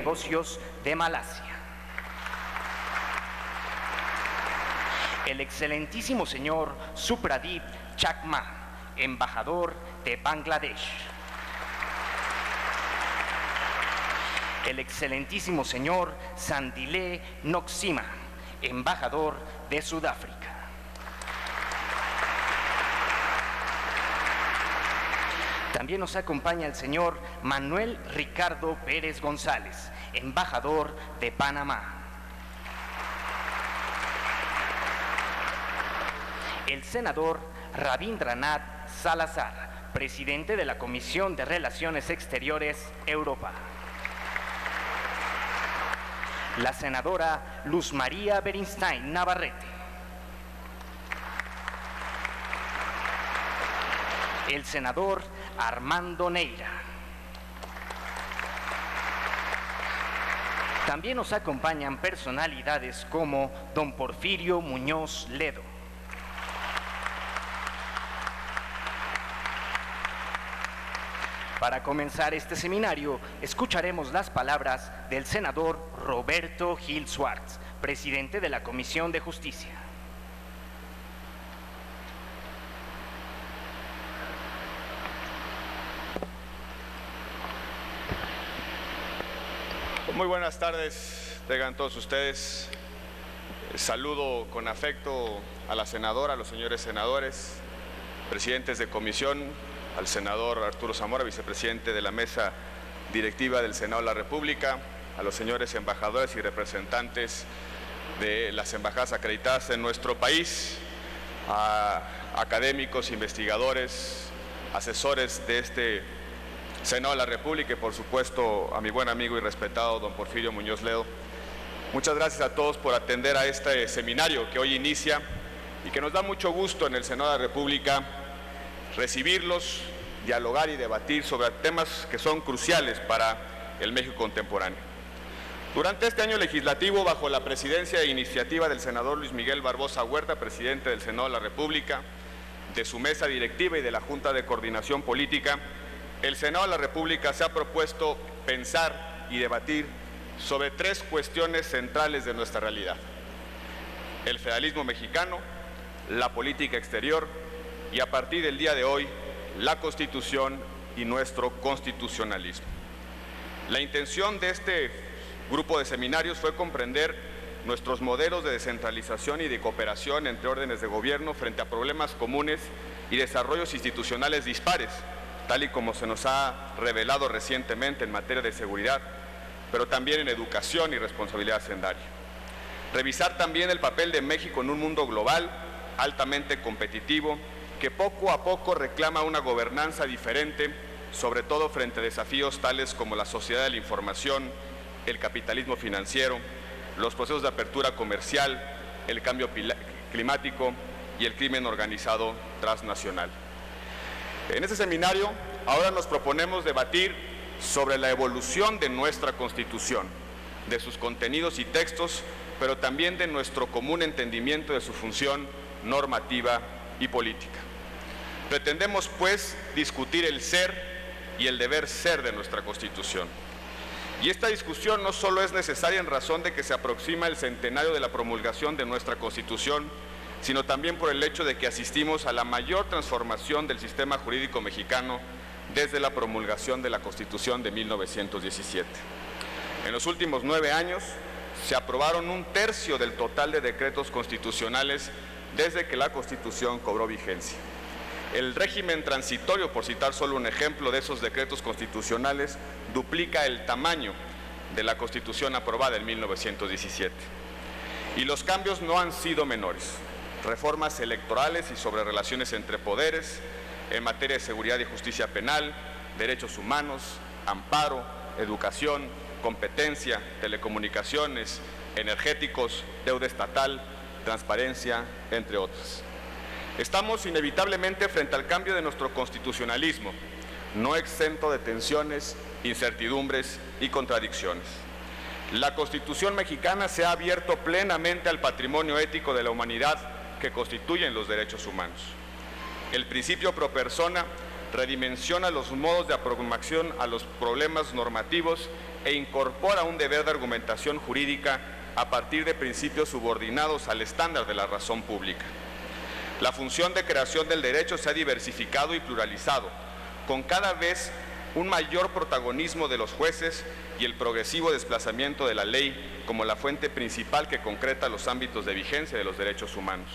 Negocios de Malasia. El excelentísimo señor Supradip Chakma, embajador de Bangladesh. El excelentísimo señor Sandile Noxima, embajador de Sudáfrica. También nos acompaña el señor Manuel Ricardo Pérez González, embajador de Panamá. El senador Rabindranath Salazar, presidente de la Comisión de Relaciones Exteriores, Europa. La senadora Luz María Berinstein Navarrete. El senador Armando Neira. También nos acompañan personalidades como don Porfirio Muñoz Ledo. Para comenzar este seminario, escucharemos las palabras del senador Roberto Gil Schwartz, presidente de la Comisión de Justicia. Muy buenas tardes, tengan todos ustedes. Saludo con afecto a la senadora, a los señores senadores, presidentes de comisión, al senador Arturo Zamora, vicepresidente de la mesa directiva del Senado de la República, a los señores embajadores y representantes de las embajadas acreditadas en nuestro país, a académicos, investigadores, asesores de este Senado de la República y por supuesto a mi buen amigo y respetado don Porfirio Muñoz Ledo. Muchas gracias a todos por atender a este seminario que hoy inicia y que nos da mucho gusto en el Senado de la República recibirlos, dialogar y debatir sobre temas que son cruciales para el México contemporáneo. Durante este año legislativo, bajo la presidencia e iniciativa del senador Luis Miguel Barbosa Huerta, presidente del Senado de la República, de su mesa directiva y de la Junta de Coordinación Política, el Senado de la República se ha propuesto pensar y debatir sobre tres cuestiones centrales de nuestra realidad: el federalismo mexicano, la política exterior y a partir del día de hoy, la Constitución y nuestro constitucionalismo. La intención de este grupo de seminarios fue comprender nuestros modelos de descentralización y de cooperación entre órdenes de gobierno frente a problemas comunes y desarrollos institucionales dispares, tal y como se nos ha revelado recientemente en materia de seguridad, pero también en educación y responsabilidad hacendaria. Revisar también el papel de México en un mundo global, altamente competitivo, que poco a poco reclama una gobernanza diferente, sobre todo frente a desafíos tales como la sociedad de la información, el capitalismo financiero, los procesos de apertura comercial, el cambio climático y el crimen organizado transnacional. En este seminario, ahora nos proponemos debatir sobre la evolución de nuestra Constitución, de sus contenidos y textos, pero también de nuestro común entendimiento de su función normativa y política. Pretendemos, pues, discutir el ser y el deber ser de nuestra Constitución. Y esta discusión no solo es necesaria en razón de que se aproxima el centenario de la promulgación de nuestra Constitución, sino también por el hecho de que asistimos a la mayor transformación del sistema jurídico mexicano desde la promulgación de la Constitución de 1917. En los últimos 9 años se aprobaron 1/3 del total de decretos constitucionales desde que la Constitución cobró vigencia. El régimen transitorio, por citar solo un ejemplo de esos decretos constitucionales, duplica el tamaño de la Constitución aprobada en 1917. Y los cambios no han sido menores. Reformas electorales y sobre relaciones entre poderes, en materia de seguridad y justicia penal, derechos humanos, amparo, educación, competencia, telecomunicaciones, energéticos, deuda estatal, transparencia, entre otras. Estamos inevitablemente frente al cambio de nuestro constitucionalismo, no exento de tensiones, incertidumbres y contradicciones. La Constitución mexicana se ha abierto plenamente al patrimonio ético de la humanidad que constituyen los derechos humanos. El principio pro persona redimensiona los modos de aproximación a los problemas normativos e incorpora un deber de argumentación jurídica a partir de principios subordinados al estándar de la razón pública. La función de creación del derecho se ha diversificado y pluralizado, con cada vez un mayor protagonismo de los jueces y el progresivo desplazamiento de la ley como la fuente principal que concreta los ámbitos de vigencia de los derechos humanos.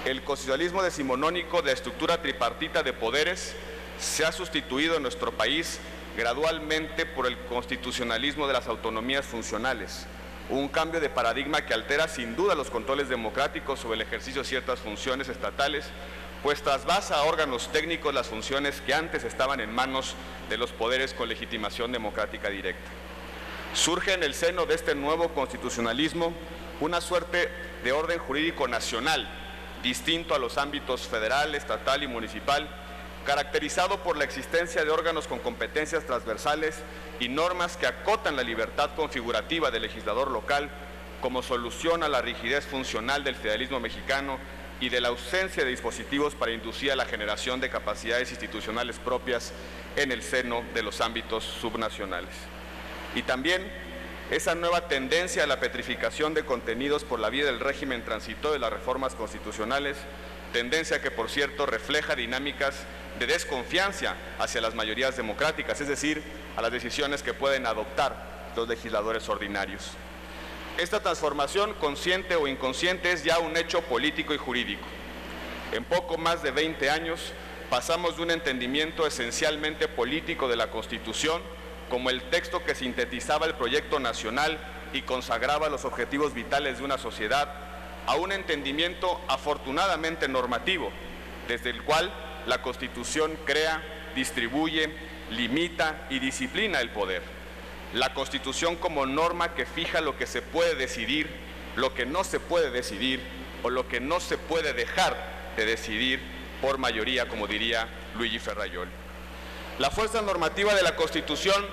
El constitucionalismo decimonónico de estructura tripartita de poderes se ha sustituido en nuestro país gradualmente por el constitucionalismo de las autonomías funcionales, un cambio de paradigma que altera sin duda los controles democráticos sobre el ejercicio de ciertas funciones estatales, pues trasvasa a órganos técnicos las funciones que antes estaban en manos de los poderes con legitimación democrática directa. Surge en el seno de este nuevo constitucionalismo una suerte de orden jurídico nacional, distinto a los ámbitos federal, estatal y municipal, caracterizado por la existencia de órganos con competencias transversales y normas que acotan la libertad configurativa del legislador local como solución a la rigidez funcional del federalismo mexicano y de la ausencia de dispositivos para inducir a la generación de capacidades institucionales propias en el seno de los ámbitos subnacionales. Y también esa nueva tendencia a la petrificación de contenidos por la vía del régimen transitorio de las reformas constitucionales, tendencia que, por cierto, refleja dinámicas de desconfianza hacia las mayorías democráticas, es decir, a las decisiones que pueden adoptar los legisladores ordinarios. Esta transformación, consciente o inconsciente, es ya un hecho político y jurídico. En poco más de 20 años pasamos de un entendimiento esencialmente político de la Constitución como el texto que sintetizaba el proyecto nacional y consagraba los objetivos vitales de una sociedad, a un entendimiento afortunadamente normativo, desde el cual la Constitución crea, distribuye, limita y disciplina el poder. La Constitución como norma que fija lo que se puede decidir, lo que no se puede decidir o lo que no se puede dejar de decidir por mayoría, como diría Luigi Ferrajoli. La fuerza normativa de la Constitución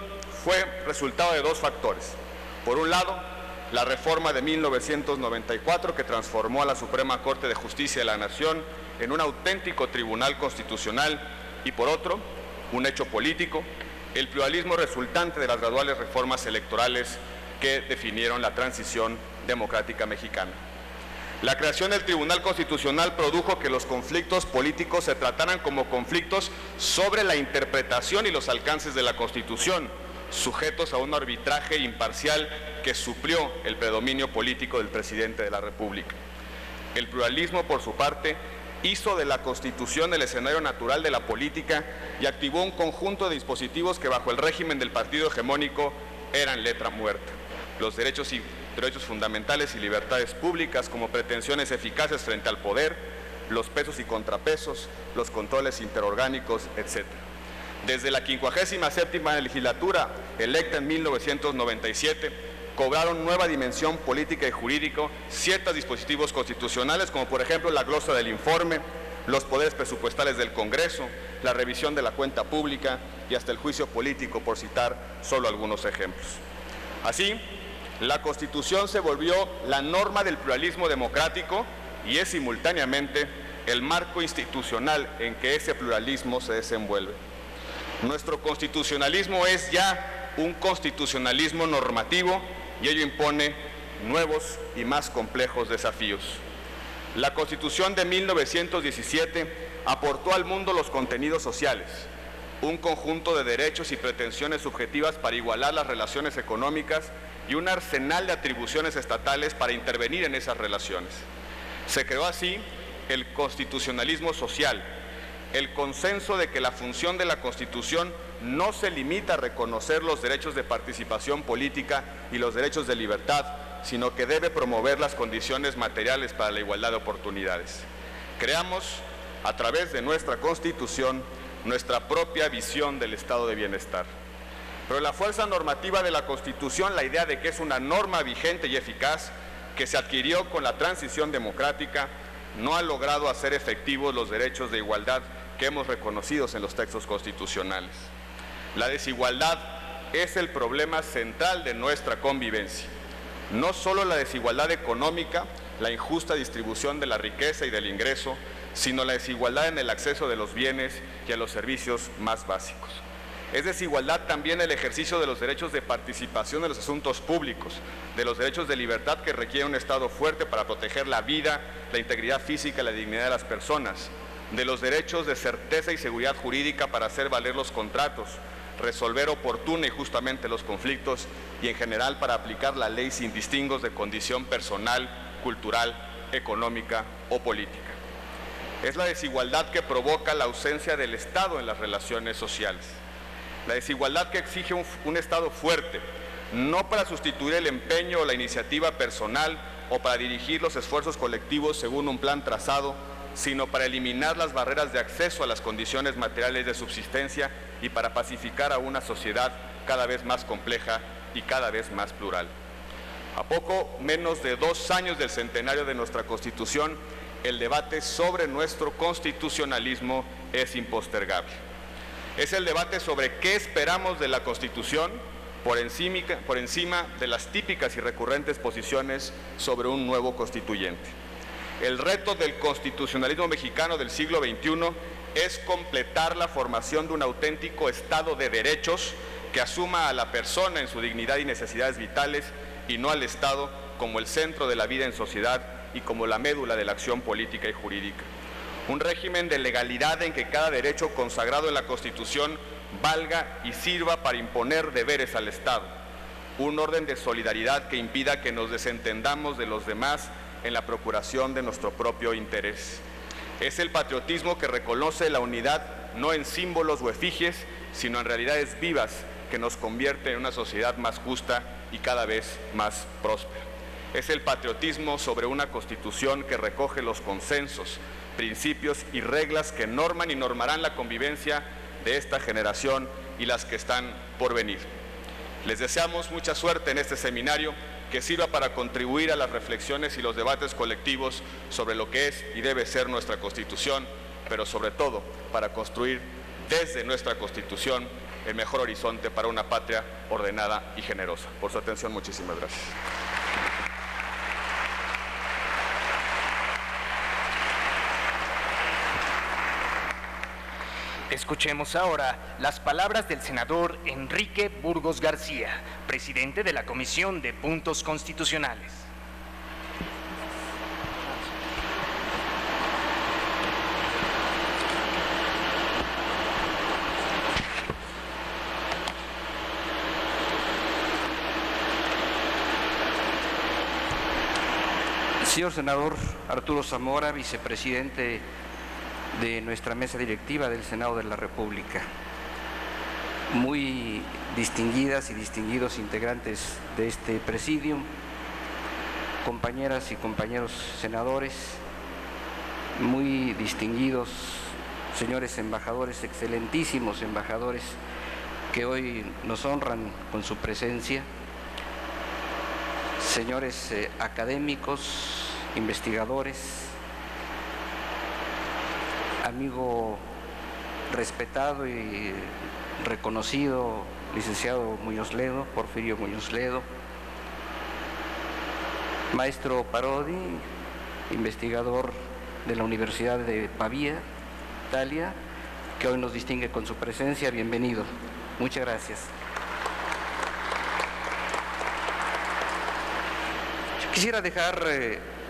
fue resultado de dos factores. Por un lado, la reforma de 1994 que transformó a la Suprema Corte de Justicia de la Nación en un auténtico tribunal constitucional y por otro, un hecho político, el pluralismo resultante de las graduales reformas electorales que definieron la transición democrática mexicana. La creación del Tribunal Constitucional produjo que los conflictos políticos se trataran como conflictos sobre la interpretación y los alcances de la Constitución, sujetos a un arbitraje imparcial que suplió el predominio político del presidente de la República. El pluralismo, por su parte, hizo de la Constitución el escenario natural de la política y activó un conjunto de dispositivos que bajo el régimen del partido hegemónico eran letra muerta. Los derechos fundamentales y libertades públicas como pretensiones eficaces frente al poder, los pesos y contrapesos, los controles interorgánicos, etc. Desde la 57ª legislatura, electa en 1997, cobraron nueva dimensión política y jurídica ciertos dispositivos constitucionales, como por ejemplo la glosa del informe, los poderes presupuestales del Congreso, la revisión de la cuenta pública y hasta el juicio político, por citar solo algunos ejemplos. Así, la Constitución se volvió la norma del pluralismo democrático y es simultáneamente el marco institucional en que ese pluralismo se desenvuelve. Nuestro constitucionalismo es ya un constitucionalismo normativo y ello impone nuevos y más complejos desafíos. La Constitución de 1917 aportó al mundo los contenidos sociales, un conjunto de derechos y pretensiones subjetivas para igualar las relaciones económicas y un arsenal de atribuciones estatales para intervenir en esas relaciones. Se creó así el constitucionalismo social, el consenso de que la función de la Constitución no se limita a reconocer los derechos de participación política y los derechos de libertad, sino que debe promover las condiciones materiales para la igualdad de oportunidades. Creamos, a través de nuestra Constitución, nuestra propia visión del estado de bienestar. Pero la fuerza normativa de la Constitución, la idea de que es una norma vigente y eficaz, que se adquirió con la transición democrática, no ha logrado hacer efectivos los derechos de igualdad que hemos reconocido en los textos constitucionales. La desigualdad es el problema central de nuestra convivencia. No solo la desigualdad económica, la injusta distribución de la riqueza y del ingreso, sino la desigualdad en el acceso de los bienes y a los servicios más básicos. Es desigualdad también el ejercicio de los derechos de participación en los asuntos públicos, de los derechos de libertad que requiere un Estado fuerte para proteger la vida, la integridad física y la dignidad de las personas, de los derechos de certeza y seguridad jurídica para hacer valer los contratos, resolver oportuna y justamente los conflictos y en general para aplicar la ley sin distingos de condición personal, cultural, económica o política. Es la desigualdad que provoca la ausencia del Estado en las relaciones sociales. La desigualdad que exige un Estado fuerte, no para sustituir el empeño o la iniciativa personal o para dirigir los esfuerzos colectivos según un plan trazado, sino para eliminar las barreras de acceso a las condiciones materiales de subsistencia y para pacificar a una sociedad cada vez más compleja y cada vez más plural. A poco menos de 2 años del centenario de nuestra Constitución, el debate sobre nuestro constitucionalismo es impostergable. Es el debate sobre qué esperamos de la Constitución por encima de las típicas y recurrentes posiciones sobre un nuevo constituyente. El reto del constitucionalismo mexicano del siglo XXI es completar la formación de un auténtico Estado de derechos que asuma a la persona en su dignidad y necesidades vitales y no al Estado como el centro de la vida en sociedad y como la médula de la acción política y jurídica. Un régimen de legalidad en que cada derecho consagrado en la Constitución valga y sirva para imponer deberes al Estado. Un orden de solidaridad que impida que nos desentendamos de los demás en la procuración de nuestro propio interés. Es el patriotismo que reconoce la unidad no en símbolos o efigies, sino en realidades vivas que nos convierte en una sociedad más justa y cada vez más próspera. Es el patriotismo sobre una Constitución que recoge los consensos, principios y reglas que norman y normarán la convivencia de esta generación y las que están por venir. Les deseamos mucha suerte en este seminario que sirva para contribuir a las reflexiones y los debates colectivos sobre lo que es y debe ser nuestra Constitución, pero sobre todo para construir desde nuestra Constitución el mejor horizonte para una patria ordenada y generosa. Por su atención, muchísimas gracias. Escuchemos ahora las palabras del senador Enrique Burgos García, presidente de la Comisión de Puntos Constitucionales. Señor senador Arturo Zamora, vicepresidente de nuestra mesa directiva del Senado de la República, muy distinguidas y distinguidos integrantes de este presidium, compañeras y compañeros senadores, muy distinguidos señores embajadores, excelentísimos embajadores que hoy nos honran con su presencia, señores académicos, investigadores, amigo respetado y reconocido licenciado Muñoz Ledo, Porfirio Muñoz Ledo, maestro Parodi, investigador de la Universidad de Pavía, Italia, que hoy nos distingue con su presencia. Bienvenido. Muchas gracias. Yo quisiera dejar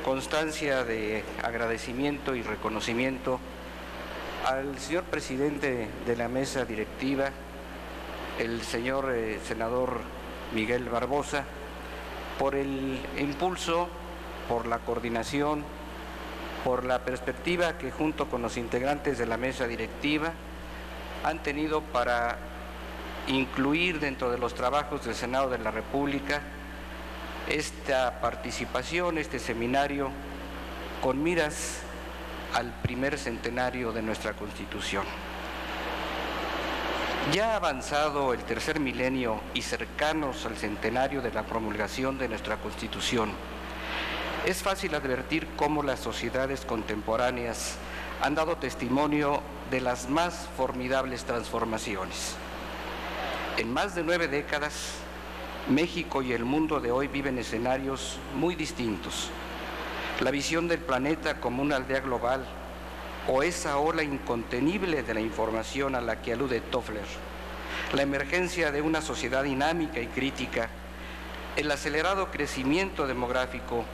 constancia de agradecimiento y reconocimiento al señor presidente de la mesa directiva, el señor senador Miguel Barbosa, por el impulso, por la coordinación, por la perspectiva que junto con los integrantes de la mesa directiva han tenido para incluir dentro de los trabajos del Senado de la República esta participación, este seminario, con miras al primer centenario de nuestra Constitución. Ya avanzado el tercer milenio y cercanos al centenario de la promulgación de nuestra Constitución, es fácil advertir cómo las sociedades contemporáneas han dado testimonio de las más formidables transformaciones. En más de 9 décadas, México y el mundo de hoy viven escenarios muy distintos. La visión del planeta como una aldea global o esa ola incontenible de la información a la que alude Toffler la emergencia de una sociedad dinámica y crítica, el acelerado crecimiento demográfico,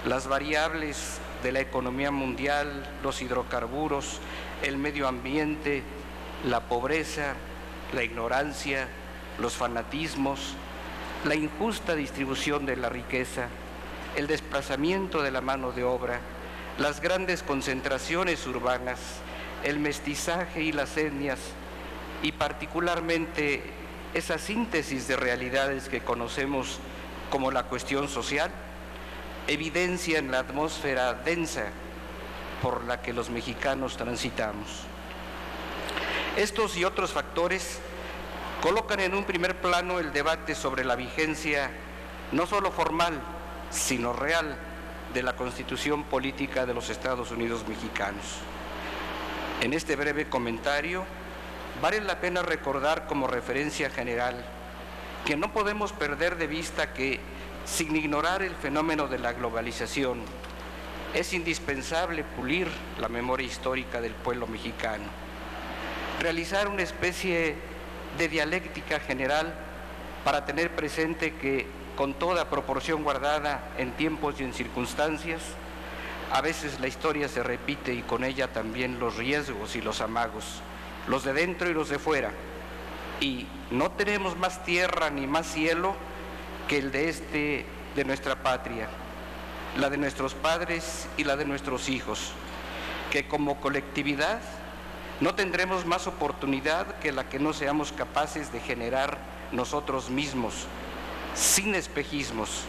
las variables de la economía mundial, los hidrocarburos, el medio ambiente, la pobreza, la ignorancia, los fanatismos, la injusta distribución de la riqueza, el desplazamiento de la mano de obra, las grandes concentraciones urbanas, el mestizaje y las etnias, y particularmente esa síntesis de realidades que conocemos como la cuestión social, evidencian la atmósfera densa por la que los mexicanos transitamos. Estos y otros factores colocan en un primer plano el debate sobre la vigencia no solo formal, sino real de la Constitución Política de los Estados Unidos Mexicanos. En este breve comentario, vale la pena recordar como referencia general que no podemos perder de vista que, sin ignorar el fenómeno de la globalización, es indispensable pulir la memoria histórica del pueblo mexicano, realizar una especie de dialéctica general para tener presente que, con toda proporción guardada en tiempos y en circunstancias, a veces la historia se repite y con ella también los riesgos y los amagos, los de dentro y los de fuera, y no tenemos más tierra ni más cielo que el de nuestra patria, la de nuestros padres y la de nuestros hijos, que como colectividad no tendremos más oportunidad que la que no seamos capaces de generar nosotros mismos, sin espejismos,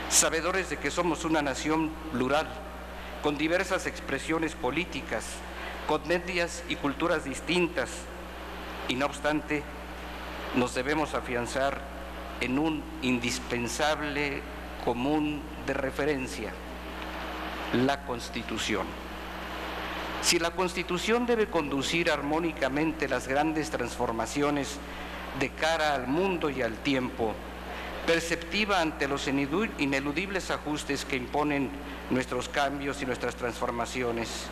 sabedores de que somos una nación plural, con diversas expresiones políticas, con etnias y culturas distintas, y no obstante, nos debemos afianzar en un indispensable común de referencia, la Constitución. Si la Constitución debe conducir armónicamente las grandes transformaciones de cara al mundo y al tiempo, perceptiva ante los ineludibles ajustes que imponen nuestros cambios y nuestras transformaciones,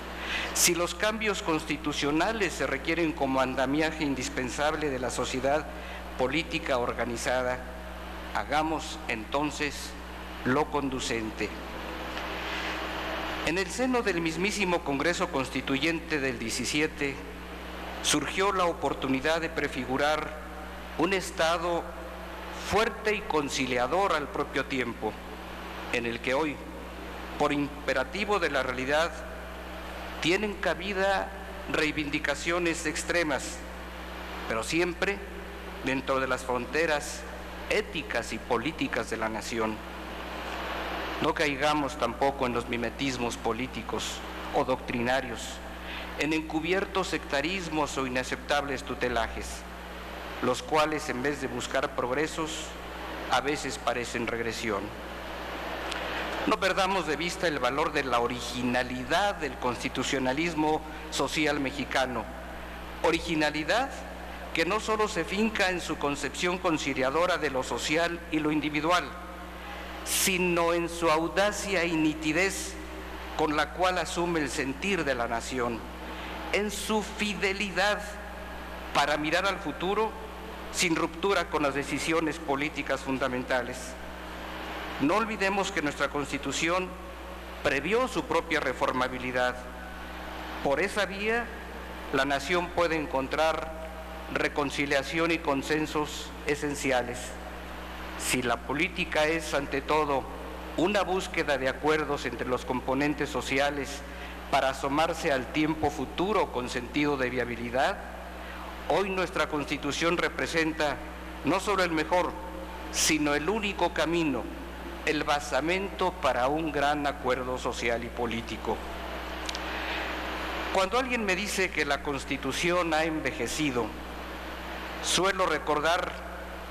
si los cambios constitucionales se requieren como andamiaje indispensable de la sociedad política organizada, hagamos entonces lo conducente. En el seno del mismísimo Congreso Constituyente del 17 surgió la oportunidad de prefigurar un Estado fuerte y conciliador al propio tiempo, en el que hoy, por imperativo de la realidad, tienen cabida reivindicaciones extremas, pero siempre dentro de las fronteras éticas y políticas de la nación. No caigamos tampoco en los mimetismos políticos o doctrinarios, en encubiertos sectarismos o inaceptables tutelajes, los cuales, en vez de buscar progresos, a veces parecen regresión. No perdamos de vista el valor de la originalidad del constitucionalismo social mexicano, originalidad que no solo se finca en su concepción conciliadora de lo social y lo individual, sino en su audacia y nitidez con la cual asume el sentir de la nación, en su fidelidad para mirar al futuro sin ruptura con las decisiones políticas fundamentales. No olvidemos que nuestra Constitución previó su propia reformabilidad. Por esa vía, la nación puede encontrar reconciliación y consensos esenciales. Si la política es, ante todo, una búsqueda de acuerdos entre los componentes sociales para asomarse al tiempo futuro con sentido de viabilidad, hoy nuestra Constitución representa no solo el mejor, sino el único camino, el basamento para un gran acuerdo social y político. Cuando alguien me dice que la Constitución ha envejecido, suelo recordar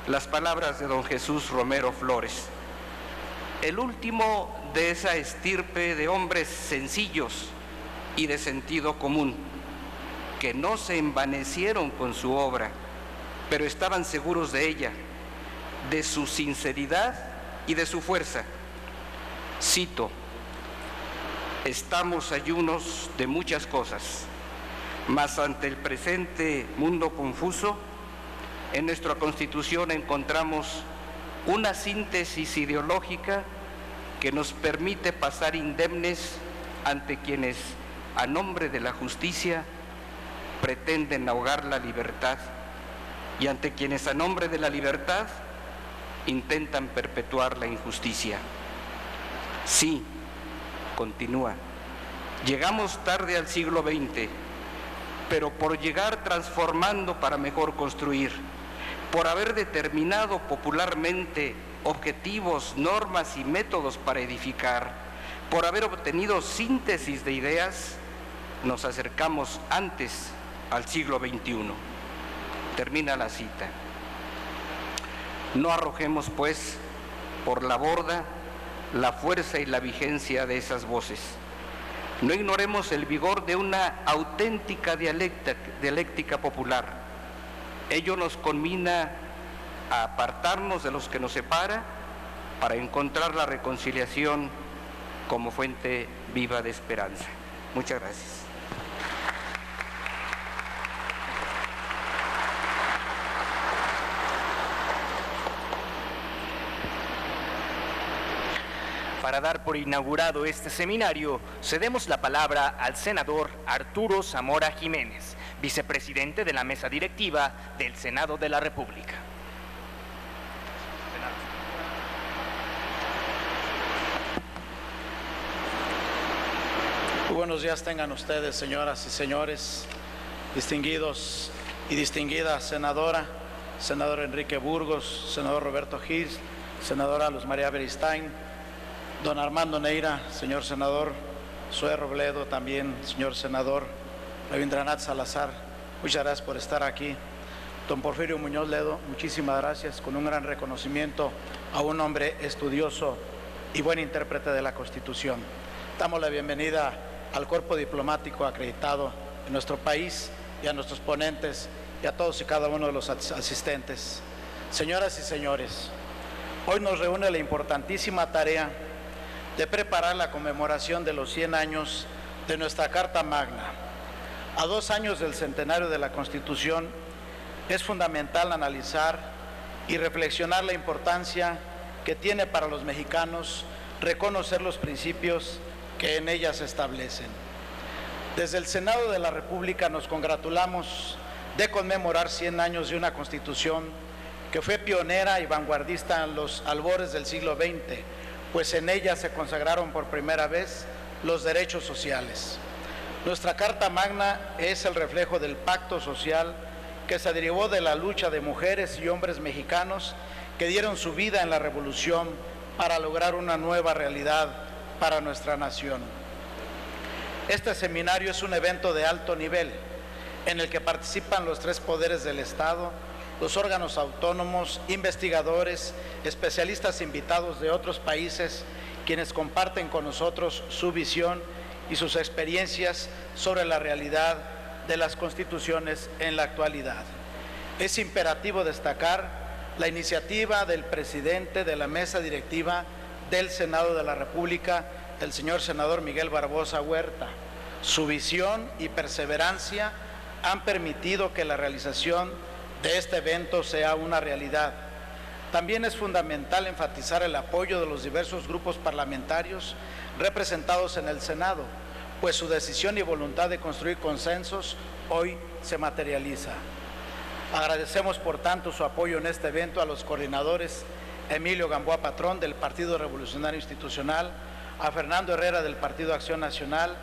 las palabras de don Jesús Romero Flores, el último de esa estirpe de hombres sencillos y de sentido común, que no se envanecieron con su obra, pero estaban seguros de ella, de su sinceridad y de su fuerza. Cito: estamos ayunos de muchas cosas, mas ante el presente mundo confuso, En nuestra Constitución encontramos una síntesis ideológica que nos permite pasar indemnes ante quienes, a nombre de la justicia, pretenden ahogar la libertad y ante quienes, a nombre de la libertad, intentan perpetuar la injusticia. Sí, continúa, llegamos tarde al siglo XX, pero por llegar transformando para mejor construir, por haber determinado popularmente objetivos, normas y métodos para edificar, por haber obtenido síntesis de ideas, nos acercamos antes al siglo XXI. Termina la cita. No arrojemos, pues, por la borda la fuerza y la vigencia de esas voces. No ignoremos el vigor de una auténtica dialéctica popular. Ello nos conmina a apartarnos de los que nos separa para encontrar la reconciliación como fuente viva de esperanza. Muchas gracias. Para dar por inaugurado este seminario, cedemos la palabra al senador Arturo Zamora Jiménez, vicepresidente de la mesa directiva del Senado de la República. Muy buenos días tengan ustedes, señoras y señores, distinguidos y distinguida senadora, senador Enrique Burgos, senador Roberto Gil, senadora Luz María Beristain, don Armando Neira, señor senador, Zoé Robledo también, señor senador, Rabindranath Salazar, muchas gracias por estar aquí. Don Porfirio Muñoz Ledo, muchísimas gracias, con un gran reconocimiento a un hombre estudioso y buen intérprete de la Constitución. Damos la bienvenida al cuerpo diplomático acreditado en nuestro país y a nuestros ponentes y a todos y cada uno de los asistentes. Señoras y señores, hoy nos reúne la importantísima tarea de preparar la conmemoración de los 100 años de nuestra Carta Magna. A 2 años del centenario de la Constitución, es fundamental analizar y reflexionar la importancia que tiene para los mexicanos reconocer los principios que en ella se establecen. Desde el Senado de la República nos congratulamos de conmemorar 100 años de una Constitución que fue pionera y vanguardista en los albores del siglo XX, pues en ella se consagraron por primera vez los derechos sociales. Nuestra Carta Magna es el reflejo del pacto social que se derivó de la lucha de mujeres y hombres mexicanos que dieron su vida en la revolución para lograr una nueva realidad para nuestra nación. Este seminario es un evento de alto nivel en el que participan los 3 poderes del Estado, los órganos autónomos, investigadores, especialistas invitados de otros países, quienes comparten con nosotros su visión y sus experiencias sobre la realidad de las constituciones en la actualidad. Es imperativo destacar la iniciativa del presidente de la mesa directiva del Senado de la República, el señor senador Miguel Barbosa Huerta. Su visión y perseverancia han permitido que la realización de este evento sea una realidad. También es fundamental enfatizar el apoyo de los diversos grupos parlamentarios representados en el Senado, pues su decisión y voluntad de construir consensos hoy se materializa. Agradecemos por tanto su apoyo en este evento a los coordinadores Emilio Gamboa Patrón del Partido Revolucionario Institucional, a Fernando Herrera del Partido Acción Nacional,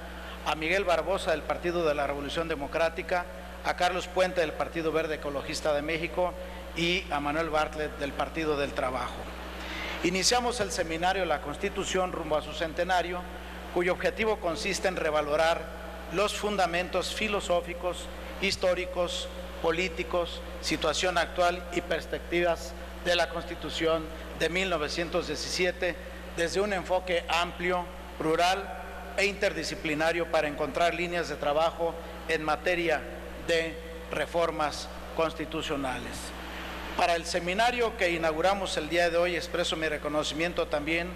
a Miguel Barbosa del Partido de la Revolución Democrática, a Carlos Puente del Partido Verde Ecologista de México y a Manuel Bartlett del Partido del Trabajo. Iniciamos el seminario La Constitución rumbo a su centenario, cuyo objetivo consiste en revalorar los fundamentos filosóficos, históricos, políticos, situación actual y perspectivas de la Constitución de 1917 desde un enfoque amplio, plural e interdisciplinario para encontrar líneas de trabajo en materia de reformas constitucionales. Para el seminario que inauguramos el día de hoy expreso mi reconocimiento también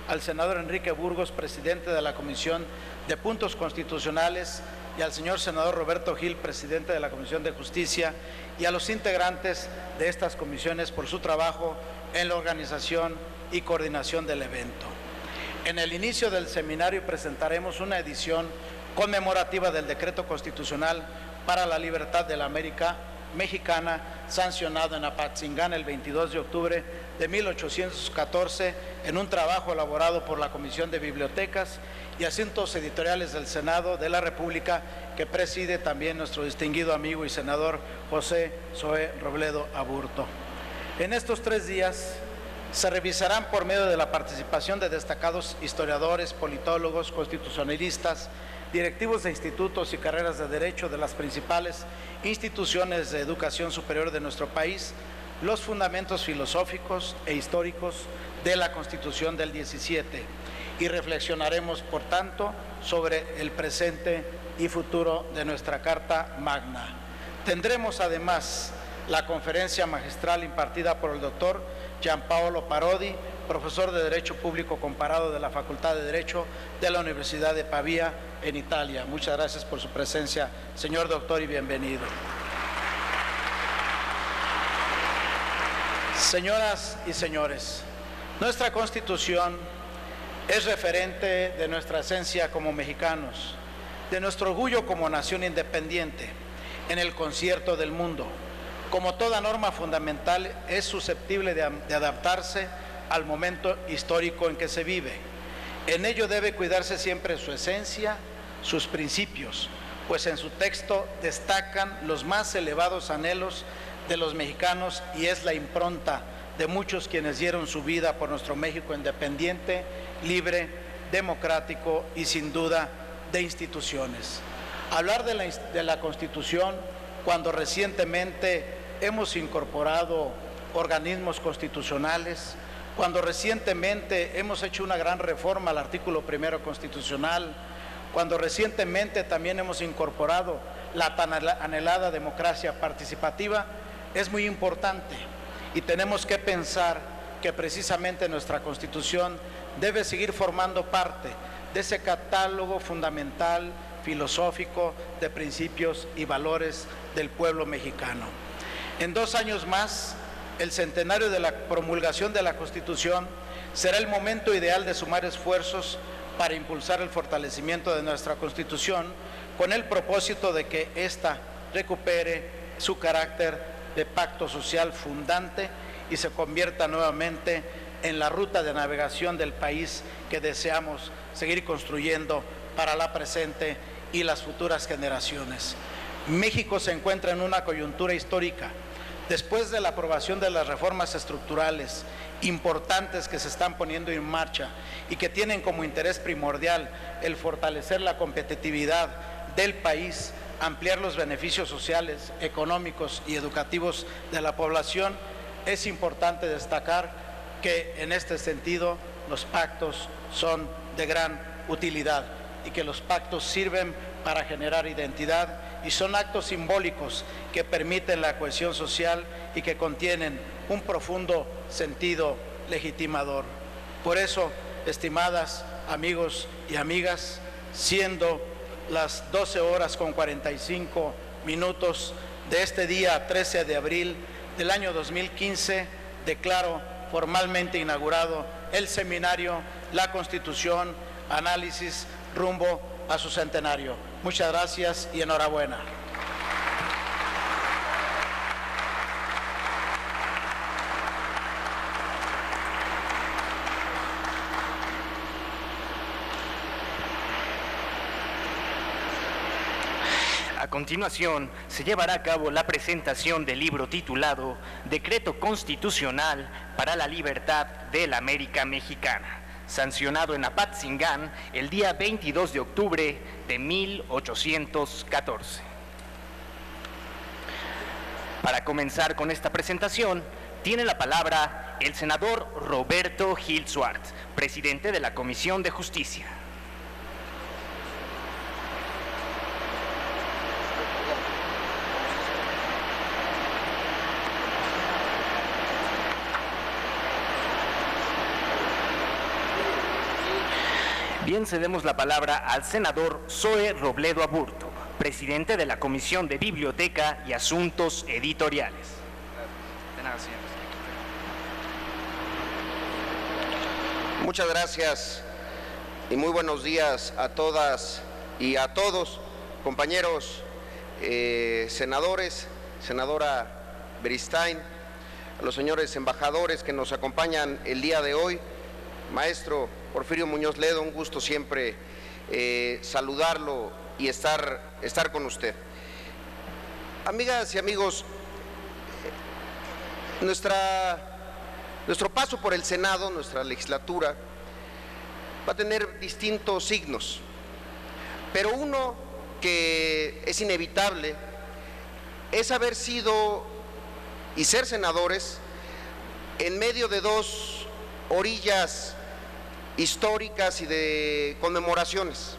al senador Enrique Burgos, presidente de la Comisión de Puntos Constitucionales, y al señor senador Roberto Gil, presidente de la Comisión de Justicia, y a los integrantes de estas comisiones por su trabajo en la organización y coordinación del evento. En el inicio del seminario presentaremos una edición conmemorativa del Decreto Constitucional para la Libertad de la América Mexicana, sancionado en Apatzingán el 22 de octubre de 1814, en un trabajo elaborado por la Comisión de Bibliotecas y Asuntos Editoriales del Senado de la República, que preside también nuestro distinguido amigo y senador José Zoé Robledo Aburto. En estos 3 días se revisarán, por medio de la participación de destacados historiadores, politólogos, constitucionalistas, directivos de institutos y carreras de derecho de las principales instituciones de educación superior de nuestro país, los fundamentos filosóficos e históricos de la Constitución del 17, y reflexionaremos, por tanto, sobre el presente y futuro de nuestra Carta Magna. Tendremos además la conferencia magistral impartida por el doctor Gianpaolo Parodi, profesor de Derecho Público Comparado de la Facultad de Derecho de la Universidad de Pavía, en Italia. Muchas gracias por su presencia, señor doctor, y bienvenido. Señoras y señores, nuestra Constitución es referente de nuestra esencia como mexicanos, de nuestro orgullo como nación independiente en el concierto del mundo. Como toda norma fundamental, es susceptible de adaptarse al momento histórico en que se vive. En ello debe cuidarse siempre su esencia, sus principios, pues en su texto destacan los más elevados anhelos de los mexicanos y es la impronta de muchos quienes dieron su vida por nuestro México independiente, libre, democrático y sin duda de instituciones. Hablar de la Constitución cuando recientemente hemos incorporado organismos constitucionales, cuando recientemente hemos hecho una gran reforma al artículo 1 constitucional, cuando recientemente también hemos incorporado la tan anhelada democracia participativa, es muy importante y tenemos que pensar que precisamente nuestra Constitución debe seguir formando parte de ese catálogo fundamental, filosófico, de principios y valores del pueblo mexicano. En 2 años más, el centenario de la promulgación de la Constitución será el momento ideal de sumar esfuerzos para impulsar el fortalecimiento de nuestra Constitución, con el propósito de que ésta recupere su carácter de pacto social fundante y se convierta nuevamente en la ruta de navegación del país que deseamos seguir construyendo para la presente y las futuras generaciones. México se encuentra en una coyuntura histórica. Después de la aprobación de las reformas estructurales importantes que se están poniendo en marcha y que tienen como interés primordial el fortalecer la competitividad del país, ampliar los beneficios sociales, económicos y educativos de la población, es importante destacar que en este sentido los pactos son de gran utilidad y que los pactos sirven para generar identidad y son actos simbólicos que permiten la cohesión social y que contienen un profundo sentido legitimador. Por eso, estimadas amigos y amigas, siendo las 12:45 de este día 13 de abril del año 2015, declaro formalmente inaugurado el seminario La Constitución, análisis rumbo a su centenario. Muchas gracias y enhorabuena. A continuación, se llevará a cabo la presentación del libro titulado Decreto Constitucional para la Libertad de la América Mexicana, sancionado en Apatzingán el día 22 de octubre de 1814. Para comenzar con esta presentación, tiene la palabra el senador Roberto Gil Suárez, presidente de la Comisión de Justicia. Bien, cedemos la palabra al senador Zoe Robledo Aburto, presidente de la Comisión de Biblioteca y Asuntos Editoriales. Muchas gracias y muy buenos días a todas y a todos, compañeros senadores, senadora Beristain, a los señores embajadores que nos acompañan el día de hoy, maestro Porfirio Muñoz Ledo, un gusto siempre saludarlo y estar con usted. Amigas y amigos, nuestro paso por el Senado, nuestra legislatura, va a tener distintos signos, pero uno que es inevitable es haber sido y ser senadores en medio de dos orillas históricas y de conmemoraciones.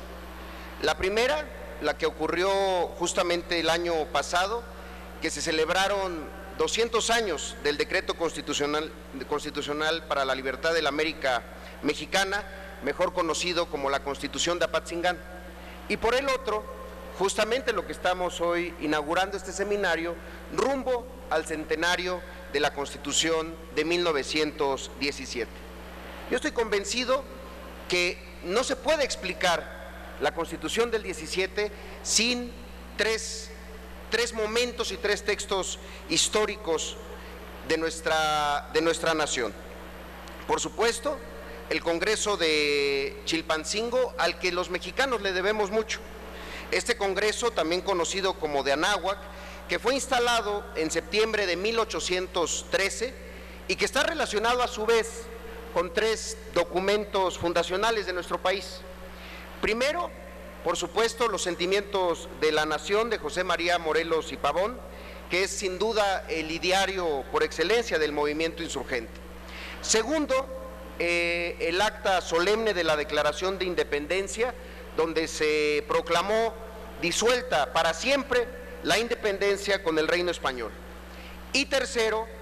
La primera, la que ocurrió justamente el año pasado, que se celebraron 200 años del decreto constitucional para la libertad de la América Mexicana, mejor conocido como la Constitución de Apatzingán. Y por el otro, justamente lo que estamos hoy inaugurando este seminario, rumbo al centenario de la Constitución de 1917. Yo estoy convencido que no se puede explicar la Constitución del 17 sin tres momentos y tres textos históricos de nuestra nación. Por supuesto, el Congreso de Chilpancingo, al que los mexicanos le debemos mucho. Este Congreso, también conocido como de Anáhuac, que fue instalado en septiembre de 1813 y que está relacionado a su vez con tres documentos fundacionales de nuestro país. Primero, por supuesto, los sentimientos de la nación de José María Morelos y Pavón, que es sin duda el ideario por excelencia del movimiento insurgente. Segundo, el acta solemne de la Declaración de Independencia, donde se proclamó disuelta para siempre la independencia con el reino español. Y tercero,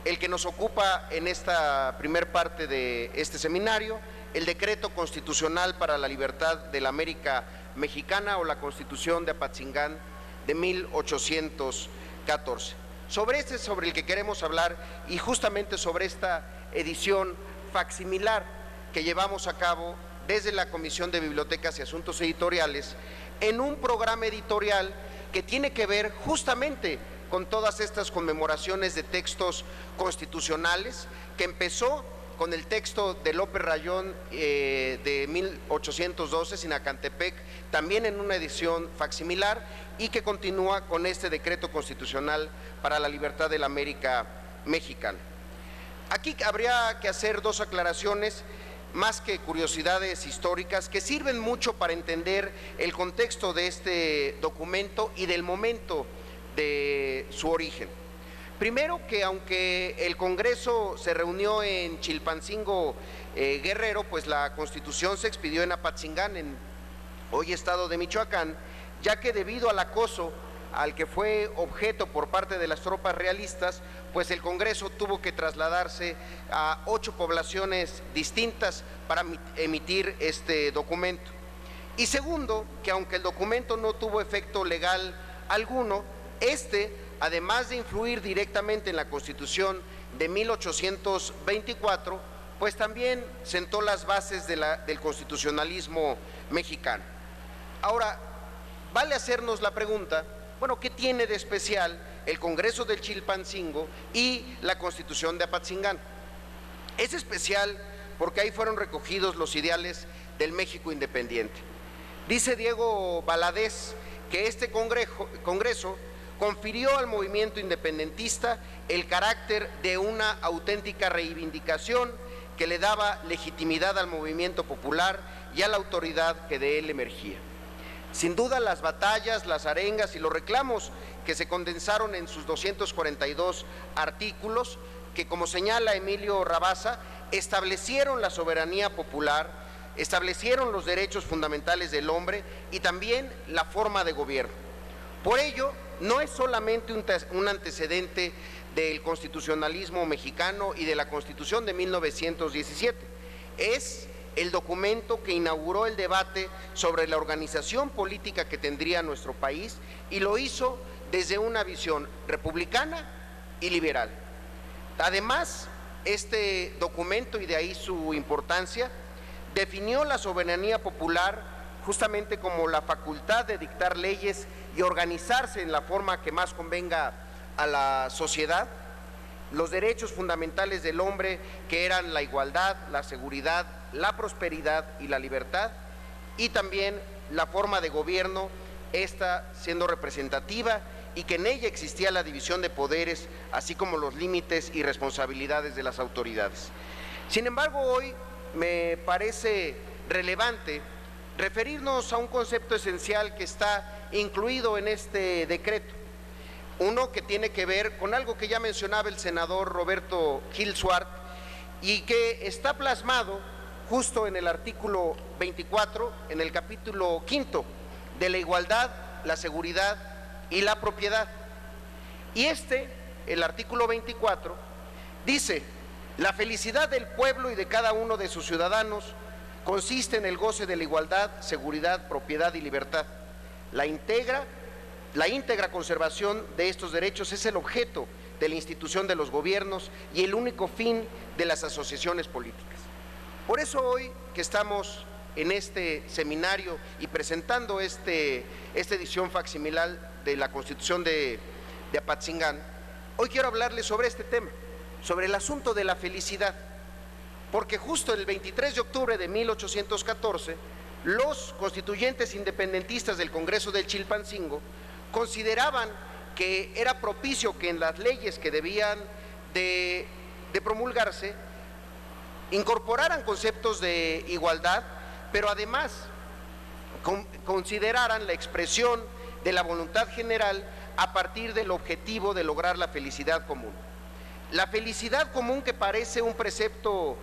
el que nos ocupa en esta primer parte de este seminario, el decreto constitucional para la libertad de la América Mexicana o la Constitución de Apatzingán de 1814. Sobre el que queremos hablar y justamente sobre esta edición facsimilar que llevamos a cabo desde la Comisión de Bibliotecas y Asuntos Editoriales en un programa editorial que tiene que ver justamente con todas estas conmemoraciones de textos constitucionales, que empezó con el texto de López Rayón de 1812, Sinacantepec, también en una edición facsimilar, y que continúa con este decreto constitucional para la libertad de la América Mexicana. Aquí habría que hacer dos aclaraciones, más que curiosidades históricas, que sirven mucho para entender el contexto de este documento y del momento de su origen. Primero, que aunque el Congreso se reunió en Chilpancingo, Guerrero, pues la Constitución se expidió en Apatzingán, en hoy estado de Michoacán, ya que debido al acoso al que fue objeto por parte de las tropas realistas, pues el Congreso tuvo que trasladarse a 8 poblaciones distintas para emitir este documento. Y segundo, que aunque el documento no tuvo efecto legal alguno, además de influir directamente en la Constitución de 1824, pues también sentó las bases del constitucionalismo mexicano. Ahora, vale hacernos la pregunta, bueno, ¿qué tiene de especial el Congreso del Chilpancingo y la Constitución de Apatzingán? Es especial porque ahí fueron recogidos los ideales del México independiente. Dice Diego Valadez que este Congreso confirió al movimiento independentista el carácter de una auténtica reivindicación que le daba legitimidad al movimiento popular y a la autoridad que de él emergía. Sin duda, las batallas, las arengas y los reclamos que se condensaron en sus 242 artículos, que como señala Emilio Rabasa, establecieron la soberanía popular, establecieron los derechos fundamentales del hombre y también la forma de gobierno. Por ello, no es solamente un antecedente del constitucionalismo mexicano y de la Constitución de 1917, es el documento que inauguró el debate sobre la organización política que tendría nuestro país, y lo hizo desde una visión republicana y liberal. Además, este documento, y de ahí su importancia, definió la soberanía popular justamente como la facultad de dictar leyes y organizarse en la forma que más convenga a la sociedad, los derechos fundamentales del hombre, que eran la igualdad, la seguridad, la prosperidad y la libertad, y también la forma de gobierno, esta siendo representativa, y que en ella existía la división de poderes, así como los límites y responsabilidades de las autoridades. Sin embargo, hoy me parece relevante referirnos a un concepto esencial que está incluido en este decreto, uno que tiene que ver con algo que ya mencionaba el senador Roberto Gil Suart, y que está plasmado justo en el artículo 24, en el capítulo 5 de la igualdad, la seguridad y la propiedad. Y el artículo 24, dice: la felicidad del pueblo y de cada uno de sus ciudadanos consiste en el goce de la igualdad, seguridad, propiedad y libertad. La íntegra conservación de estos derechos es el objeto de la institución de los gobiernos y el único fin de las asociaciones políticas. Por eso hoy que estamos en este seminario y presentando esta edición facsimilar de la Constitución de Apatzingán, hoy quiero hablarles sobre este tema, sobre el asunto de la felicidad, porque justo el 23 de octubre de 1814, los constituyentes independentistas del Congreso del Chilpancingo consideraban que era propicio que en las leyes que debían de promulgarse incorporaran conceptos de igualdad, pero además consideraran la expresión de la voluntad general a partir del objetivo de lograr la felicidad común. La felicidad común, que parece un precepto